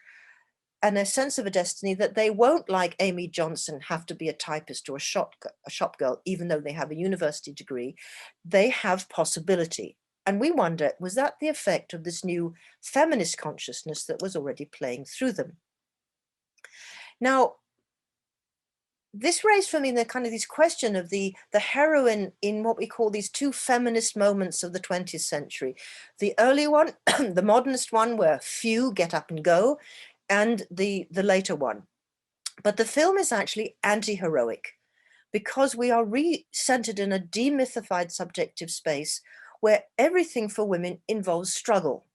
S1: and a sense of a destiny that they won't, like Amy Johnson, have to be a typist or a shop girl, even though they have a university degree. They have possibility. And we wonder, was that the effect of this new feminist consciousness that was already playing through them? Now, this raised for me the kind of this question of the heroine in what we call these two feminist moments of the 20th century. The early one, the modernist one, where few get up and go, and the later one. But the film is actually anti-heroic because we are re-centered in a demythified subjective space where everything for women involves struggle.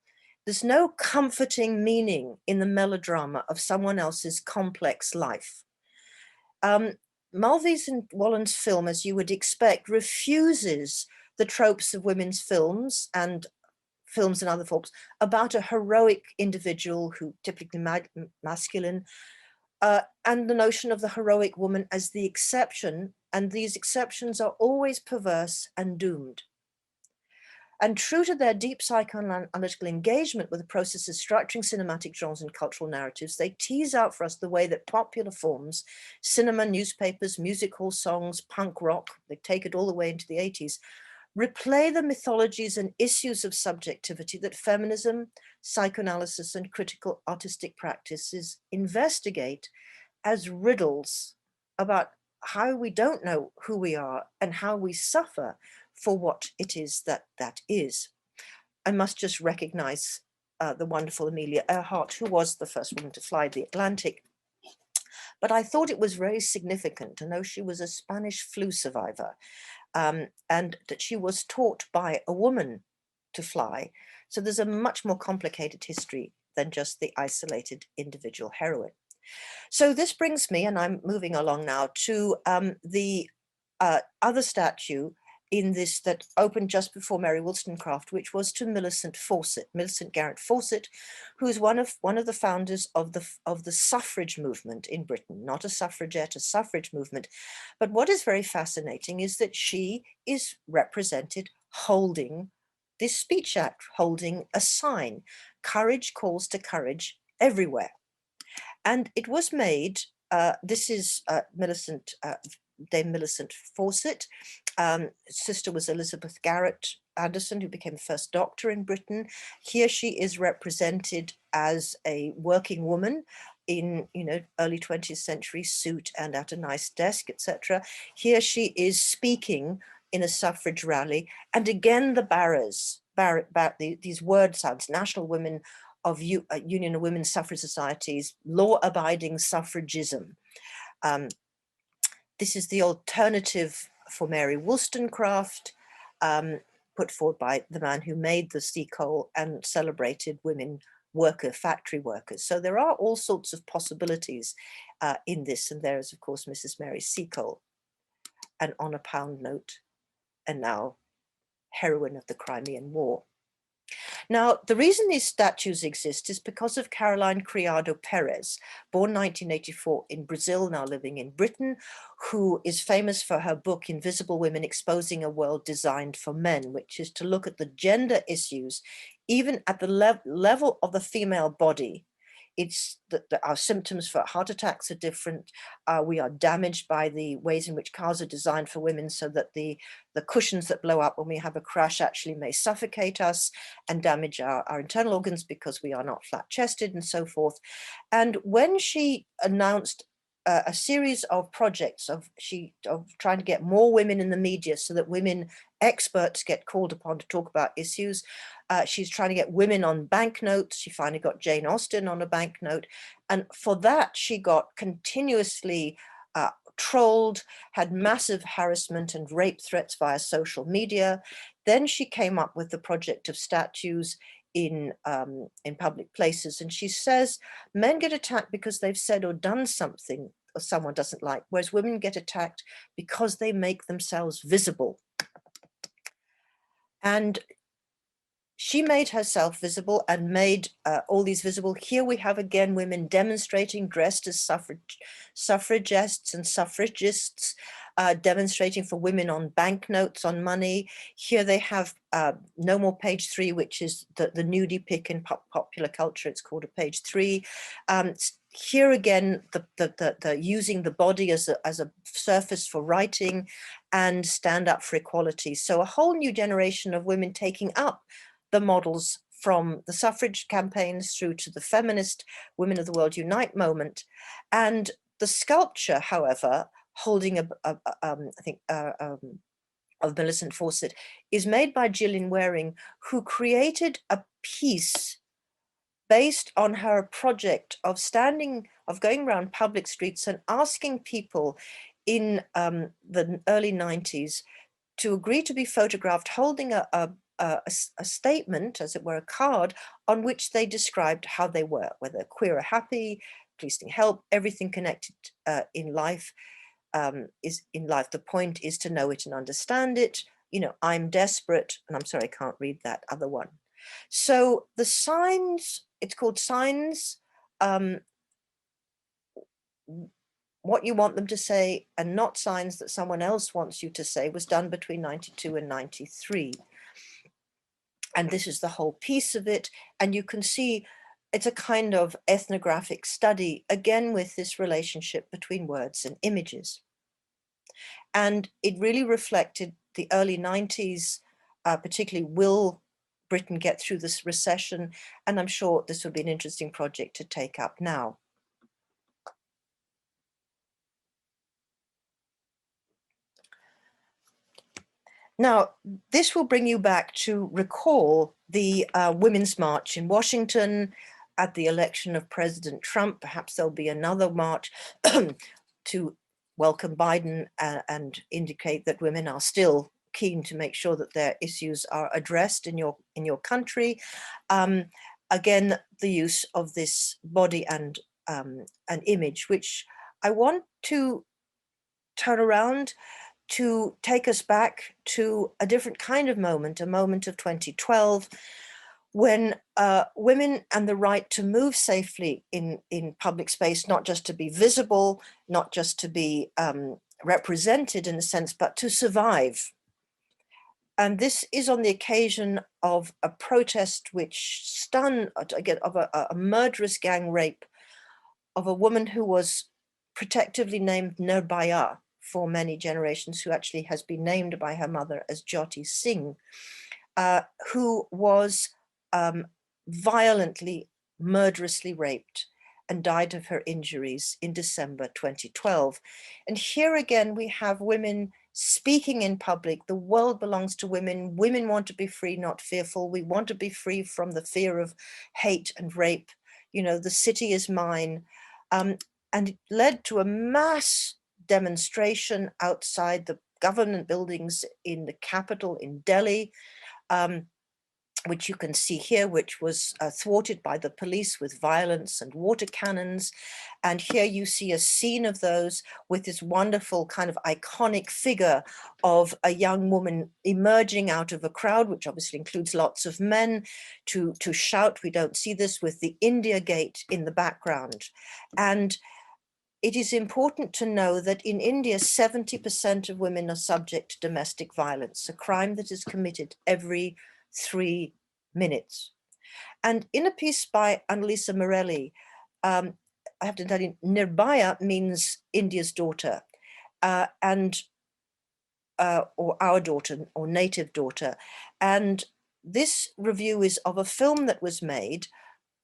S1: There's no comforting meaning in the melodrama of someone else's complex life. Mulvey's and Wallen's film, as you would expect, refuses the tropes of women's films and other forms about a heroic individual who typically masculine, and the notion of the heroic woman as the exception, and these exceptions are always perverse and doomed. And true to their deep psychoanalytical engagement with the process of structuring cinematic genres and cultural narratives, they tease out for us the way that popular forms, cinema, newspapers, music hall songs, punk rock, they take it all the way into the 80s, replay the mythologies and issues of subjectivity that feminism, psychoanalysis, and critical artistic practices investigate as riddles about how we don't know who we are and how we suffer for what it is that is. I must just recognize the wonderful Amelia Earhart, who was the first woman to fly the Atlantic. But I thought it was very significant to know she was a Spanish flu survivor, and that she was taught by a woman to fly. So there's a much more complicated history than just the isolated individual heroine. So this brings me, and I'm moving along now, to the other statue in this that opened just before Mary Wollstonecraft, which was to Millicent Garrett Fawcett, who's one of the founders of the suffrage movement in Britain, not a suffragette, a suffrage movement. But what is very fascinating is that she is represented holding this speech act, holding a sign, "Courage calls to courage everywhere." And it was made, this is Dame Millicent Fawcett. Sister was Elizabeth Garrett Anderson, who became the first doctor in Britain. Here she is represented as a working woman in, early 20th century suit and at a nice desk, etc. Here she is speaking in a suffrage rally. And again, these word sounds, National Women of Union of Women's Suffrage Societies, law-abiding suffragism. This is the alternative for Mary Wollstonecraft, put forward by the man who made the sea coal and celebrated women factory workers. So there are all sorts of possibilities in this. And there is, of course, Mrs. Mary Seacole, and on a pound note, and now heroine of the Crimean War. Now, the reason these statues exist is because of Caroline Criado Perez, born 1984 in Brazil, now living in Britain, who is famous for her book, Invisible Women, Exposing a World Designed for Men, which is to look at the gender issues, even at the level of the female body. It's that our symptoms for heart attacks are different. We are damaged by the ways in which cars are designed for women, so that the cushions that blow up when we have a crash actually may suffocate us and damage our internal organs because we are not flat-chested and so forth. And when she announced a series of projects of trying to get more women in the media so that women experts get called upon to talk about issues. She's trying to get women on banknotes. She finally got Jane Austen on a banknote. And for that, she got continuously trolled, had massive harassment and rape threats via social media. Then she came up with the project of statues in public places. And she says men get attacked because they've said or done something or someone doesn't like, whereas women get attacked because they make themselves visible. And she made herself visible and made all these visible. Here we have again women demonstrating, dressed as suffragettes and suffragists, demonstrating for women on banknotes, on money. Here they have No More Page 3, which is the nudie pic in popular culture. It's called a page 3. here again, the using the body as a surface for writing, and stand up for equality. So a whole new generation of women taking up the models from the suffrage campaigns through to the feminist Women of the World Unite moment. And the sculpture, however, holding I think, of Millicent Fawcett, is made by Gillian Waring, who created a piece based on her project of going around public streets and asking people in the early 90s to agree to be photographed holding a statement, as it were, a card, on which they described how they were, whether queer or happy, pleasing help, everything connected in life. Is in life. The point is to know it and understand it. You know, I'm desperate, and I'm sorry, I can't read that other one. So the signs, it's called signs, what you want them to say and not signs that someone else wants you to say, was done between 92 and 93. And this is the whole piece of it. And you can see it's a kind of ethnographic study, again, with this relationship between words and images. And it really reflected the early 90s, particularly will Britain get through this recession? And I'm sure this would be an interesting project to take up now. Now, this will bring you back to recall the Women's March in Washington at the election of President Trump. Perhaps there'll be another march to welcome Biden and indicate that women are still keen to make sure that their issues are addressed in your country. Again, the use of this body and an image, which I want to turn around to take us back to a different kind of moment, a moment of 2012, when women and the right to move safely in public space, not just to be visible, not just to be represented in a sense, but to survive. And this is on the occasion of a protest which stunned, again, of a murderous gang rape of a woman who was protectively named Nirbhaya for many generations, who actually has been named by her mother as Jyoti Singh, who was violently, murderously raped and died of her injuries in December 2012. And here again, we have women speaking in public. The world belongs to women. Women want to be free, not fearful. We want to be free from the fear of hate and rape. You know, the city is mine. And it led to a mass demonstration outside the government buildings in the capital in Delhi, which you can see here, which was thwarted by the police with violence and water cannons. And here you see a scene of those with this wonderful kind of iconic figure of a young woman emerging out of a crowd, which obviously includes lots of men, to shout. We don't see this, with the India Gate in the background. And it is important to know that in India, 70% of women are subject to domestic violence, a crime that is committed every 3 minutes. And in a piece by Annalisa Morelli, I have to tell you, Nirbhaya means India's daughter, or our daughter, or native daughter. And this review is of a film that was made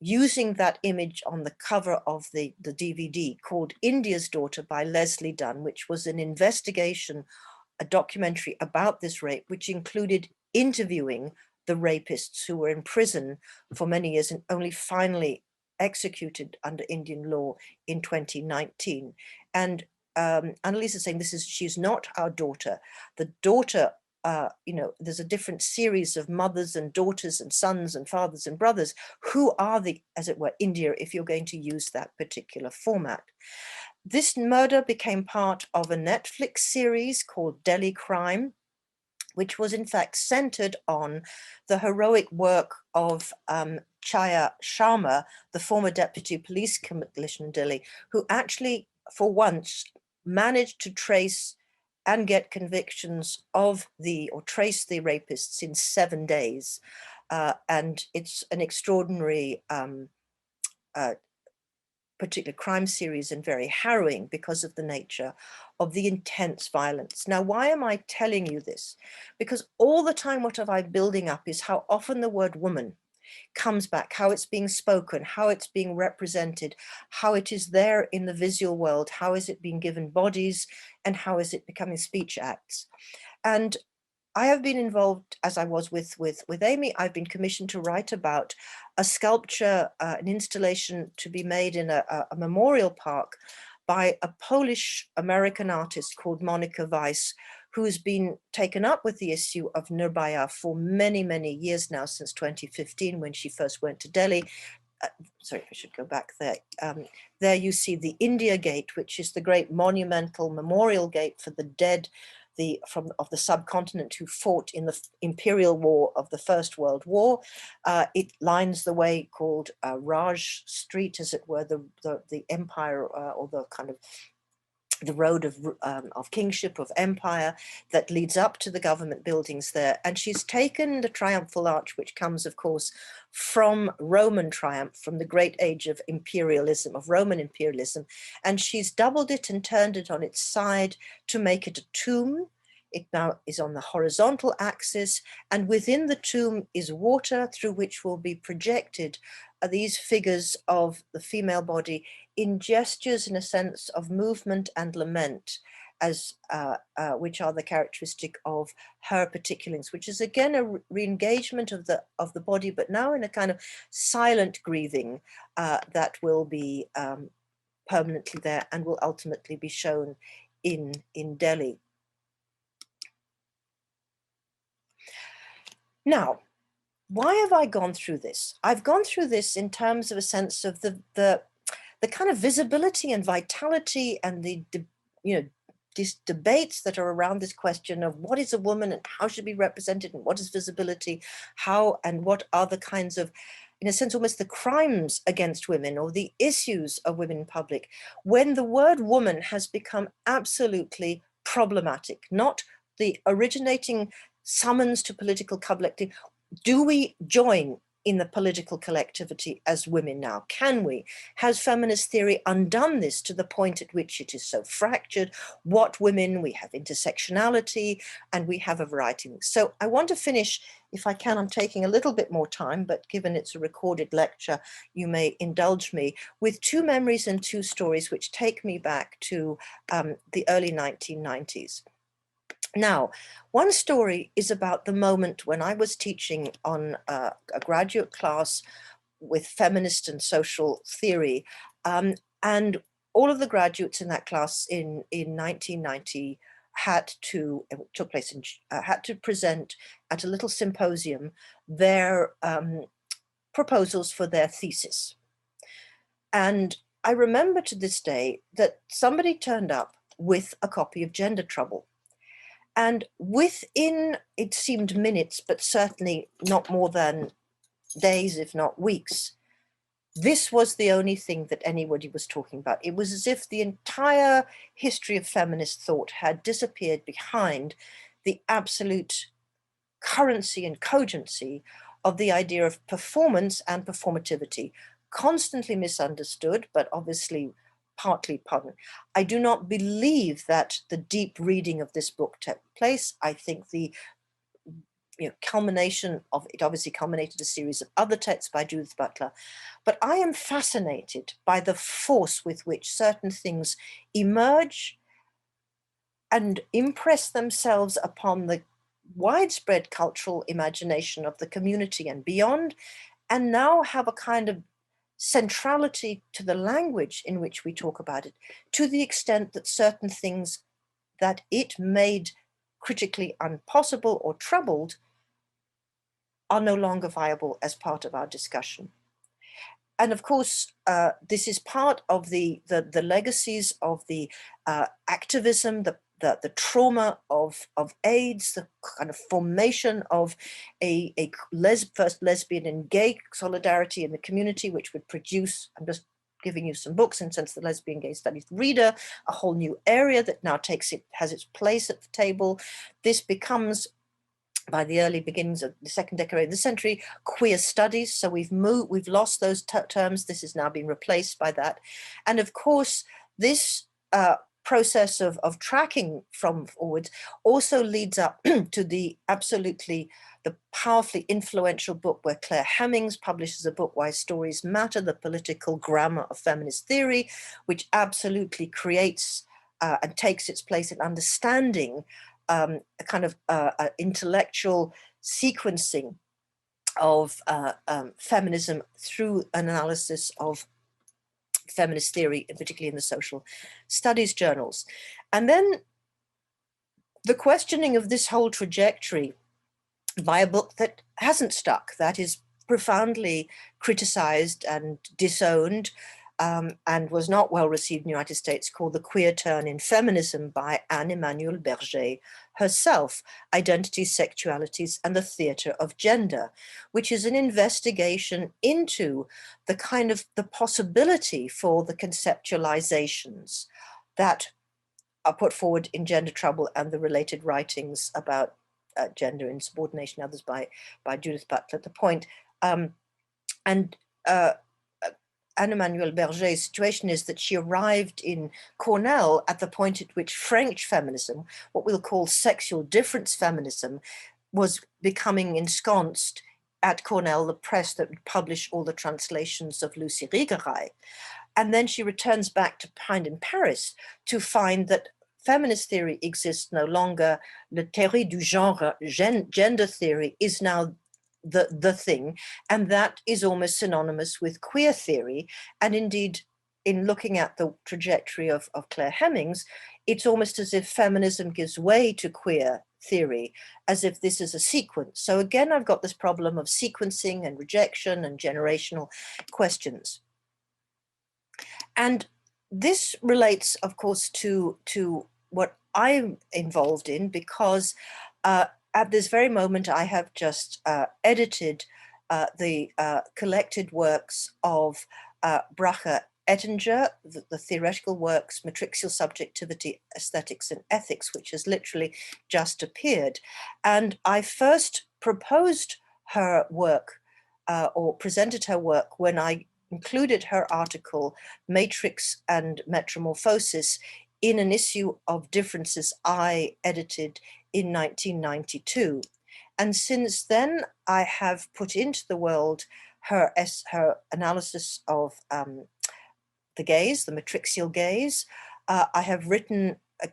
S1: using that image on the cover of the DVD, called India's Daughter by Leslie Dunn, which was an investigation, a documentary about this rape, which included interviewing the rapists who were in prison for many years and only finally executed under Indian law in 2019. And Annalisa is saying she's not our daughter. The daughter, you know, there's a different series of mothers and daughters and sons and fathers and brothers who are the, as it were, India, if you're going to use that particular format. This murder became part of a Netflix series called Delhi Crime, which was in fact centered on the heroic work of Chaya Sharma, the former deputy police commissioner in Delhi, who actually, for once, managed to trace and get convictions of or trace the rapists in 7 days. And it's an extraordinary particular crime series and very harrowing because of the nature of the intense violence. Now, why am I telling you this? Because all the time what I'm building up is how often the word woman comes back, how it's being spoken, how it's being represented, how it is there in the visual world, how is it being given bodies, and how is it becoming speech acts. And I have been involved, as I was with Amy, I've been commissioned to write about a sculpture, an installation to be made in a memorial park by a Polish-American artist called Monica Weiss, who's been taken up with the issue of Nirbhaya for many, many years now, since 2015, when she first went to Delhi. Sorry, I should go back there. There you see the India Gate, which is the great monumental memorial gate for the dead of the subcontinent who fought in the imperial war of the First World War. It lines the way called Raj Street, as it were, the empire or the kind of the road of kingship, of empire, that leads up to the government buildings there. And she's taken the triumphal arch, which comes, of course, from Roman triumph, from the great age of imperialism, of Roman imperialism, and she's doubled it and turned it on its side to make it a tomb. It now is on the horizontal axis, and within the tomb is water through which will be projected these figures of the female body in gestures, in a sense of movement and lament, as which are the characteristic of her particulars, which is again a re-engagement of the body, but now in a kind of silent grieving that will be permanently there and will ultimately be shown in Delhi. Now, why have I gone through this? I've gone through this in terms of a sense of the kind of visibility and vitality and these debates that are around this question of what is a woman and how should be represented and what is visibility, how and what are the kinds of, in a sense, almost the crimes against women or the issues of women in public, when the word woman has become absolutely problematic, not the originating summons to political collectivity. Do we join in the political collectivity as women now? Can we? Has feminist theory undone this to the point at which it is so fractured? What women? We have intersectionality and we have a variety. So I want to finish, if I can, I'm taking a little bit more time, but given it's a recorded lecture, you may indulge me, with two memories and two stories which take me back to the early 1990s. Now, one story is about the moment when I was teaching on a graduate class with feminist and social theory, and all of the graduates in that class in 1990 had to, it took place in, had to present at a little symposium their proposals for their thesis. And I remember to this day that somebody turned up with a copy of Gender Trouble. And within, it seemed minutes, but certainly not more than days, if not weeks, this was the only thing that anybody was talking about. It was as if the entire history of feminist thought had disappeared behind the absolute currency and cogency of the idea of performance and performativity, constantly misunderstood, but obviously partly pardon. I do not believe that the deep reading of this book took place. I think the culmination of it obviously culminated a series of other texts by Judith Butler, but I am fascinated by the force with which certain things emerge and impress themselves upon the widespread cultural imagination of the community and beyond, and now have a kind of centrality to the language in which we talk about it, to the extent that certain things that it made critically impossible or troubled are no longer viable as part of our discussion. And of course, this is part of the legacies of the activism, the trauma of AIDS, the kind of formation of a first lesbian and gay solidarity in the community, which would produce, I'm just giving you some books, in sense the Lesbian Gay Studies Reader, a whole new area that now has its place at the table. This becomes by the early beginnings of the second decade of the century, queer studies. So we've lost those terms. This has now been replaced by that. And of course, this process of tracking from forwards also leads up to the powerfully influential book where Claire Hemmings publishes a book, Why Stories Matter, the Political Grammar of Feminist Theory, which absolutely creates and takes its place in understanding a kind of intellectual sequencing of feminism through an analysis of feminist theory, and particularly in the social studies journals. And then the questioning of this whole trajectory by a book that hasn't stuck, that is profoundly criticized and disowned, and was not well received in the United States, called The Queer Turn in Feminism by Anne-Emmanuelle Berger herself, Identities, Sexualities, and the Theatre of Gender, which is an investigation into the kind of the possibility for the conceptualizations that are put forward in Gender Trouble and the related writings about gender insubordination, others by Judith Butler. The point, Anne-Emmanuelle Berger's situation is that she arrived in Cornell at the point at which French feminism, what we'll call sexual difference feminism, was becoming ensconced at Cornell, the press that would publish all the translations of Lucy Rigaray. And then she returns back to in Paris to find that feminist theory exists no longer. Le théorie du genre, gender theory, is now the thing, and that is almost synonymous with queer theory. And indeed, in looking at the trajectory of Claire Hemmings, it's almost as if feminism gives way to queer theory, as if this is a sequence. So again, I've got this problem of sequencing and rejection and generational questions. And this relates, of course, to what I'm involved in, because at this very moment, I have just edited the collected works of Bracher Ettinger, the theoretical works, Matrixial Subjectivity, Aesthetics and Ethics, which has literally just appeared. And I first proposed her work or presented her work when I included her article, Matrix and Metamorphosis, in an issue of Differences I edited in 1992. And since then, I have put into the world her analysis of the gaze, the matrixial gaze. I have written a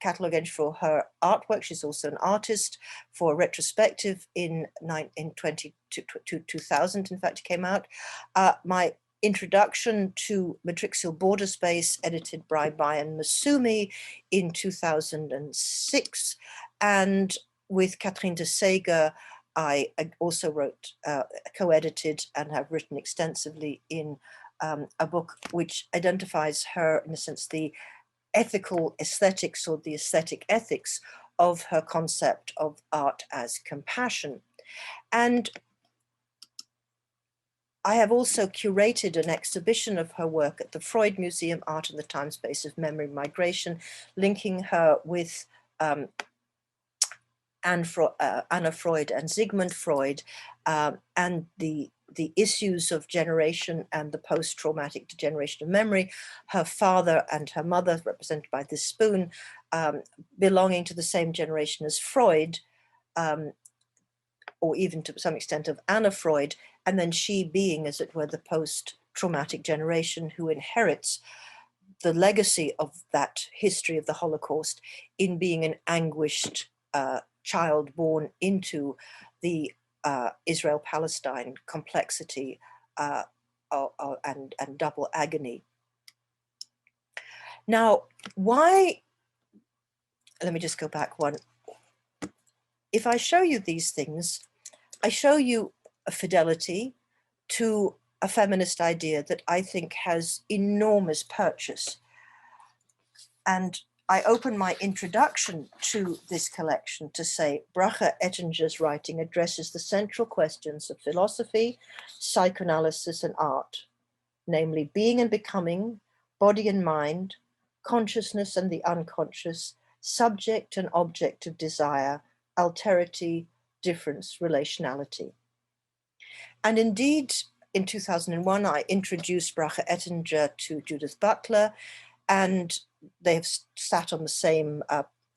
S1: catalogue entry for her artwork. She's also an artist, for a retrospective in 2000, in fact, it came out. My introduction to Matrixial Border Space, edited by Brian Masumi in 2006. And with Catherine de Seger, I also wrote, co-edited, and have written extensively in a book which identifies her, in a sense, the ethical aesthetics, or the aesthetic ethics of her concept of art as compassion. And I have also curated an exhibition of her work at the Freud Museum, Art in the Time Space of Memory Migration, linking her with Anna Freud and Sigmund Freud, and the issues of generation and the post-traumatic degeneration of memory. Her father and her mother, represented by this spoon, belonging to the same generation as Freud, or even to some extent of Anna Freud, and then she being, as it were, the post-traumatic generation who inherits the legacy of that history of the Holocaust in being an anguished child born into the Israel-Palestine complexity and double agony. Now, why, let me just go back one. If I show you these things, I show you a fidelity to a feminist idea that I think has enormous purchase. And I open my introduction to this collection to say, Bracher Ettinger's writing addresses the central questions of philosophy, psychoanalysis, and art, namely being and becoming, body and mind, consciousness and the unconscious, subject and object of desire, alterity, difference relationality. And indeed, in 2001, I introduced Bracha Ettinger to Judith Butler, and they have sat on the same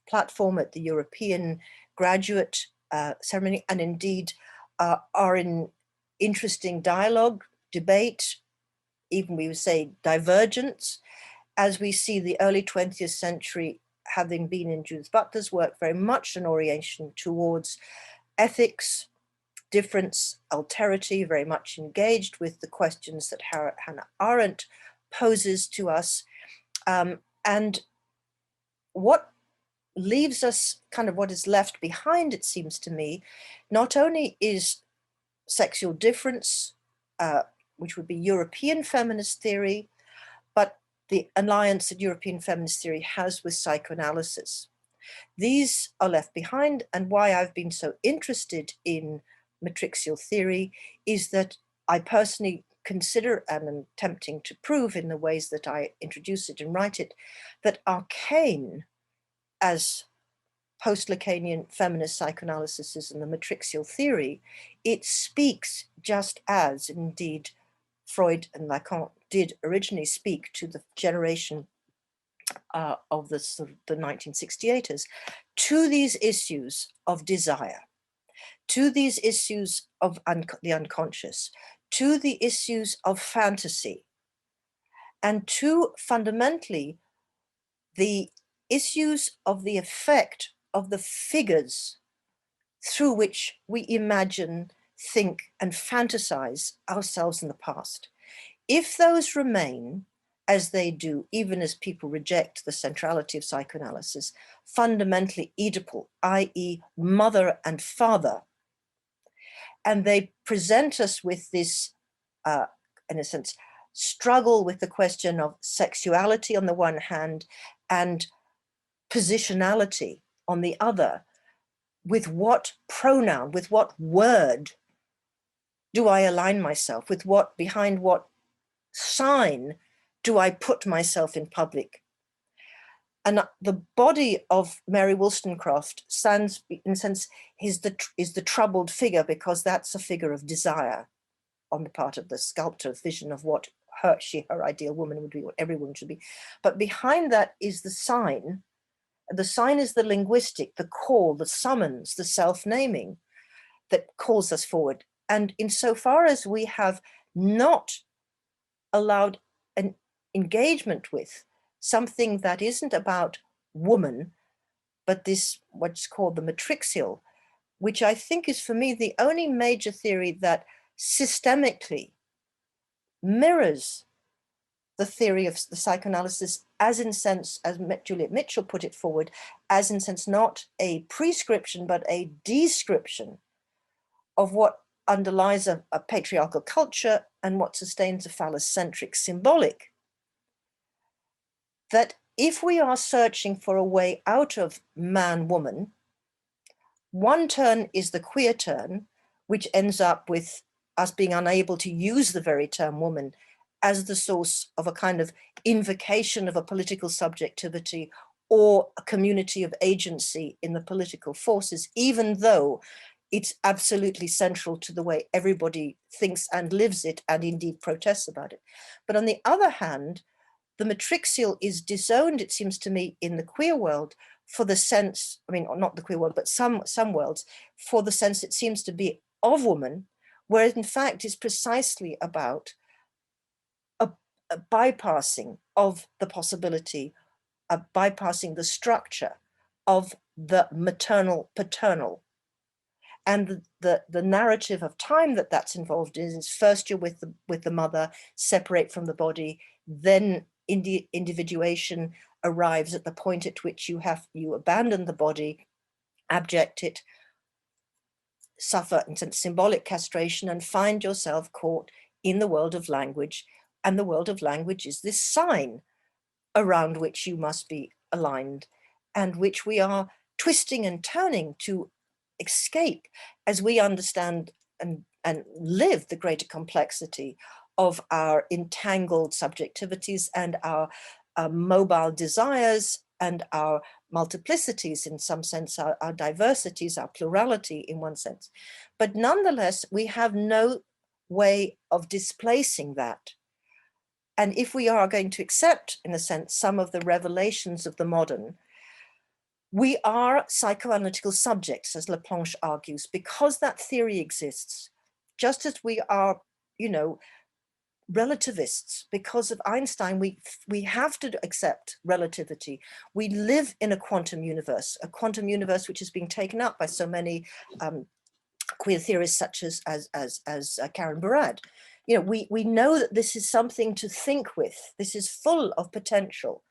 S1: platform at the European graduate ceremony, and indeed are in interesting dialogue, debate, even we would say divergence, as we see the early 20th century having been in Judith Butler's work very much an orientation towards ethics, difference, alterity, very much engaged with the questions that Hannah Arendt poses to us. And what leaves us, kind of what is left behind, it seems to me, not only is sexual difference, which would be European feminist theory, but the alliance that European feminist theory has with psychoanalysis. These are left behind, and why I've been so interested in matrixial theory is that I personally consider, and am attempting to prove in the ways that I introduce it and write it, that arcane as post-Lacanian feminist psychoanalysis is in the matrixial theory, it speaks just as indeed Freud and Lacan did originally speak to the generation of the 1968ers, to these issues of desire, to these issues of the unconscious, to the issues of fantasy, and to fundamentally the issues of the effect of the figures through which we imagine, think, and fantasize ourselves in the past. If those remain, as they do, even as people reject the centrality of psychoanalysis, fundamentally oedipal, i.e. mother and father, and they present us with this, in a sense, struggle with the question of sexuality on the one hand and positionality on the other, with what pronoun, with what word do I align myself, with what, behind what sign do I put myself in public? And the body of Mary Wollstonecraft stands, in a sense, is the troubled figure, because that's a figure of desire on the part of the sculptor, vision of what her ideal woman would be, what every woman should be. But behind that is the sign. The sign is the linguistic, the call, the summons, the self-naming that calls us forward. And insofar as we have not allowed an engagement with something that isn't about woman, but this, what's called the matrixial, which I think is for me the only major theory that systemically mirrors the theory of the psychoanalysis, as in sense, as Juliet Mitchell put it forward, as in sense not a prescription, but a description of what underlies a patriarchal culture and what sustains a phallocentric symbolic. That if we are searching for a way out of man-woman, one turn is the queer turn, which ends up with us being unable to use the very term woman as the source of a kind of invocation of a political subjectivity or a community of agency in the political forces, even though it's absolutely central to the way everybody thinks and lives it and indeed protests about it. But on the other hand, the matrixial is disowned, it seems to me, in the queer world for the sense, I mean, not the queer world, but some worlds, for the sense it seems to be of woman, whereas in fact is precisely about a bypassing of the possibility, a bypassing the structure of the maternal paternal. And the narrative of time that's involved in is first you're with the mother, separate from the body, then individuation arrives at the point at which you abandon the body, abject it, suffer symbolic castration, and find yourself caught in the world of language. And the world of language is this sign around which you must be aligned, and which we are twisting and turning to escape as we understand and live the greater complexity of our entangled subjectivities and our mobile desires and our multiplicities in some sense, our diversities, our plurality in one sense. But nonetheless, we have no way of displacing that. And if we are going to accept, in a sense, some of the revelations of the modern, we are psychoanalytical subjects, as Laplanche argues, because that theory exists, just as we are, you know, relativists. Because of Einstein, we have to accept relativity. We live in a quantum universe which is being taken up by so many queer theorists such as Karen Barad. You know, we know that this is something to think with. This is full of potential.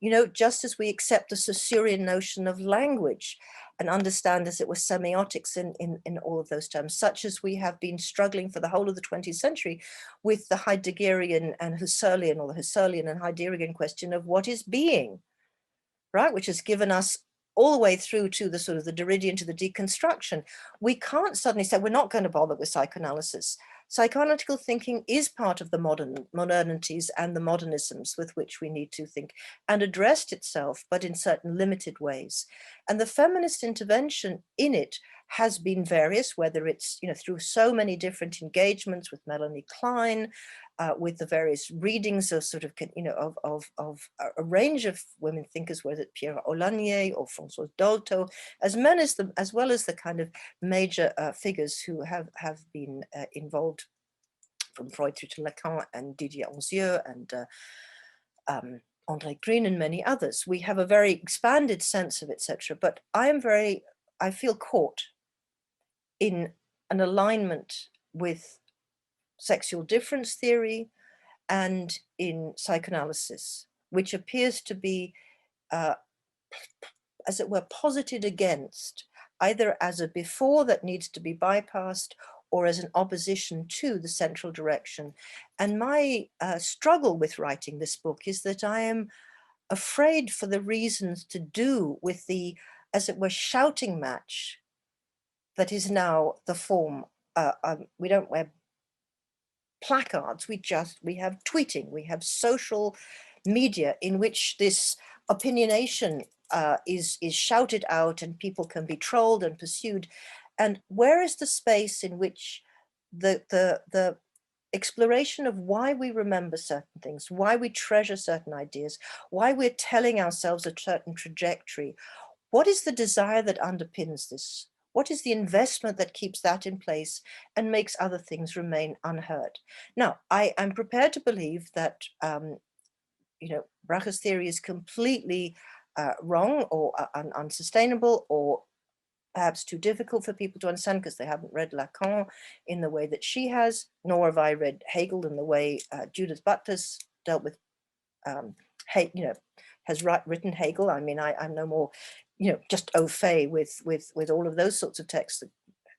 S1: You know, just as we accept the Saussurean notion of language and understand as it was semiotics in all of those terms, such as we have been struggling for the whole of the 20th century with the Heideggerian and Husserlian, or the Husserlian and Heideggerian question of what is being, right? Which has given us all the way through to the sort of the Derridian, to the deconstruction. We can't suddenly say we're not going to bother with psychoanalysis. Psychoanalytical thinking is part of the modernities and the modernisms with which we need to think, and addressed itself, but in certain limited ways. And the feminist intervention in it has been various, whether it's, you know, through so many different engagements with Melanie Klein, with the various readings of sort of, you know, of a range of women thinkers, whether it's Pierre Olanier or Françoise Dolto, as well as the kind of major figures who have been involved, from Freud through to Lacan and Didier Anzieux and André Green and many others. We have a very expanded sense of etc. But I feel caught in an alignment with sexual difference theory and in psychoanalysis, which appears to be, as it were, posited against, either as a before that needs to be bypassed or as an opposition to the central direction. And my struggle with writing this book is that I am afraid, for the reasons to do with the, as it were, shouting match that is now the form. We don't wear placards, we have tweeting, we have social media in which this opinionation is shouted out and people can be trolled and pursued. And where is the space in which the exploration of why we remember certain things, why we treasure certain ideas, why we're telling ourselves a certain trajectory? What is the desire that underpins this? What is the investment that keeps that in place and makes other things remain unheard? Now, I am prepared to believe that, you know, Brache's theory is completely wrong or unsustainable, or perhaps too difficult for people to understand because they haven't read Lacan in the way that she has, nor have I read Hegel in the way Judith Butler's dealt with, you know, has written Hegel. I mean, I'm no more, you know, just au fait with all of those sorts of texts,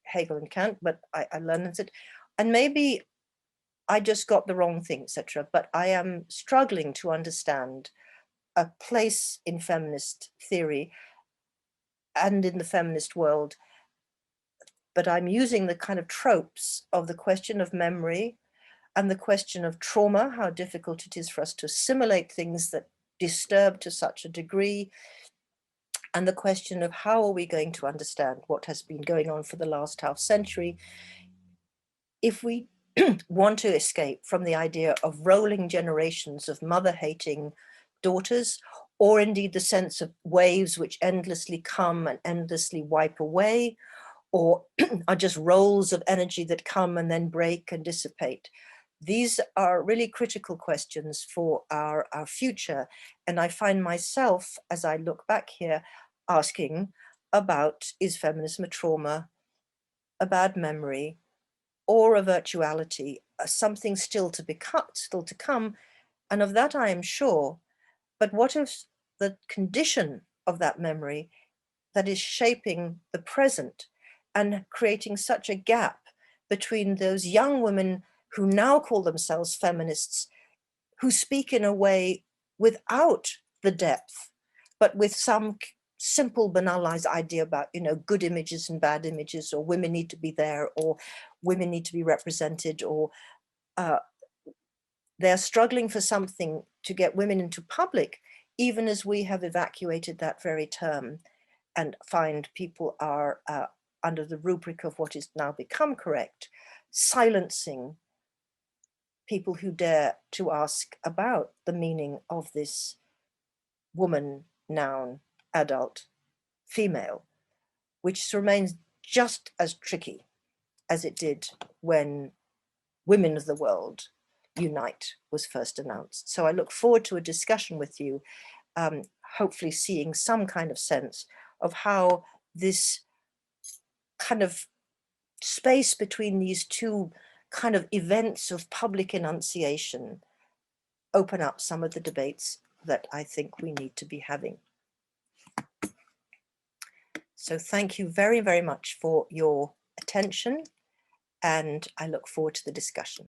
S1: Hegel and Kant, but I learned it. And maybe I just got the wrong thing, etc. But I am struggling to understand a place in feminist theory and in the feminist world. But I'm using the kind of tropes of the question of memory and the question of trauma, how difficult it is for us to assimilate things that disturb to such a degree, and the question of how are we going to understand what has been going on for the last half century if we want to escape from the idea of rolling generations of mother-hating daughters, or indeed the sense of waves which endlessly come and endlessly wipe away, or are just rolls of energy that come and then break and dissipate. These are really critical questions for our future. And I find myself, as I look back here, asking about, is feminism a trauma, a bad memory, or a virtuality, something still to come? And of that I am sure. But what if the condition of that memory that is shaping the present and creating such a gap between those young women who now call themselves feminists, who speak in a way without the depth, but with some simple banalized idea about, you know, good images and bad images, or women need to be there, or women need to be represented, or they're struggling for something to get women into public even as we have evacuated that very term and find people are, under the rubric of what is now become correct, silencing people who dare to ask about the meaning of this woman, noun, adult, female, which remains just as tricky as it did when Women of the World Unite was first announced. So I look forward to a discussion with you, hopefully seeing some kind of sense of how this kind of space between these two kind of events of public enunciation open up some of the debates that I think we need to be having. So thank you very, very much for your attention, and I look forward to the discussion.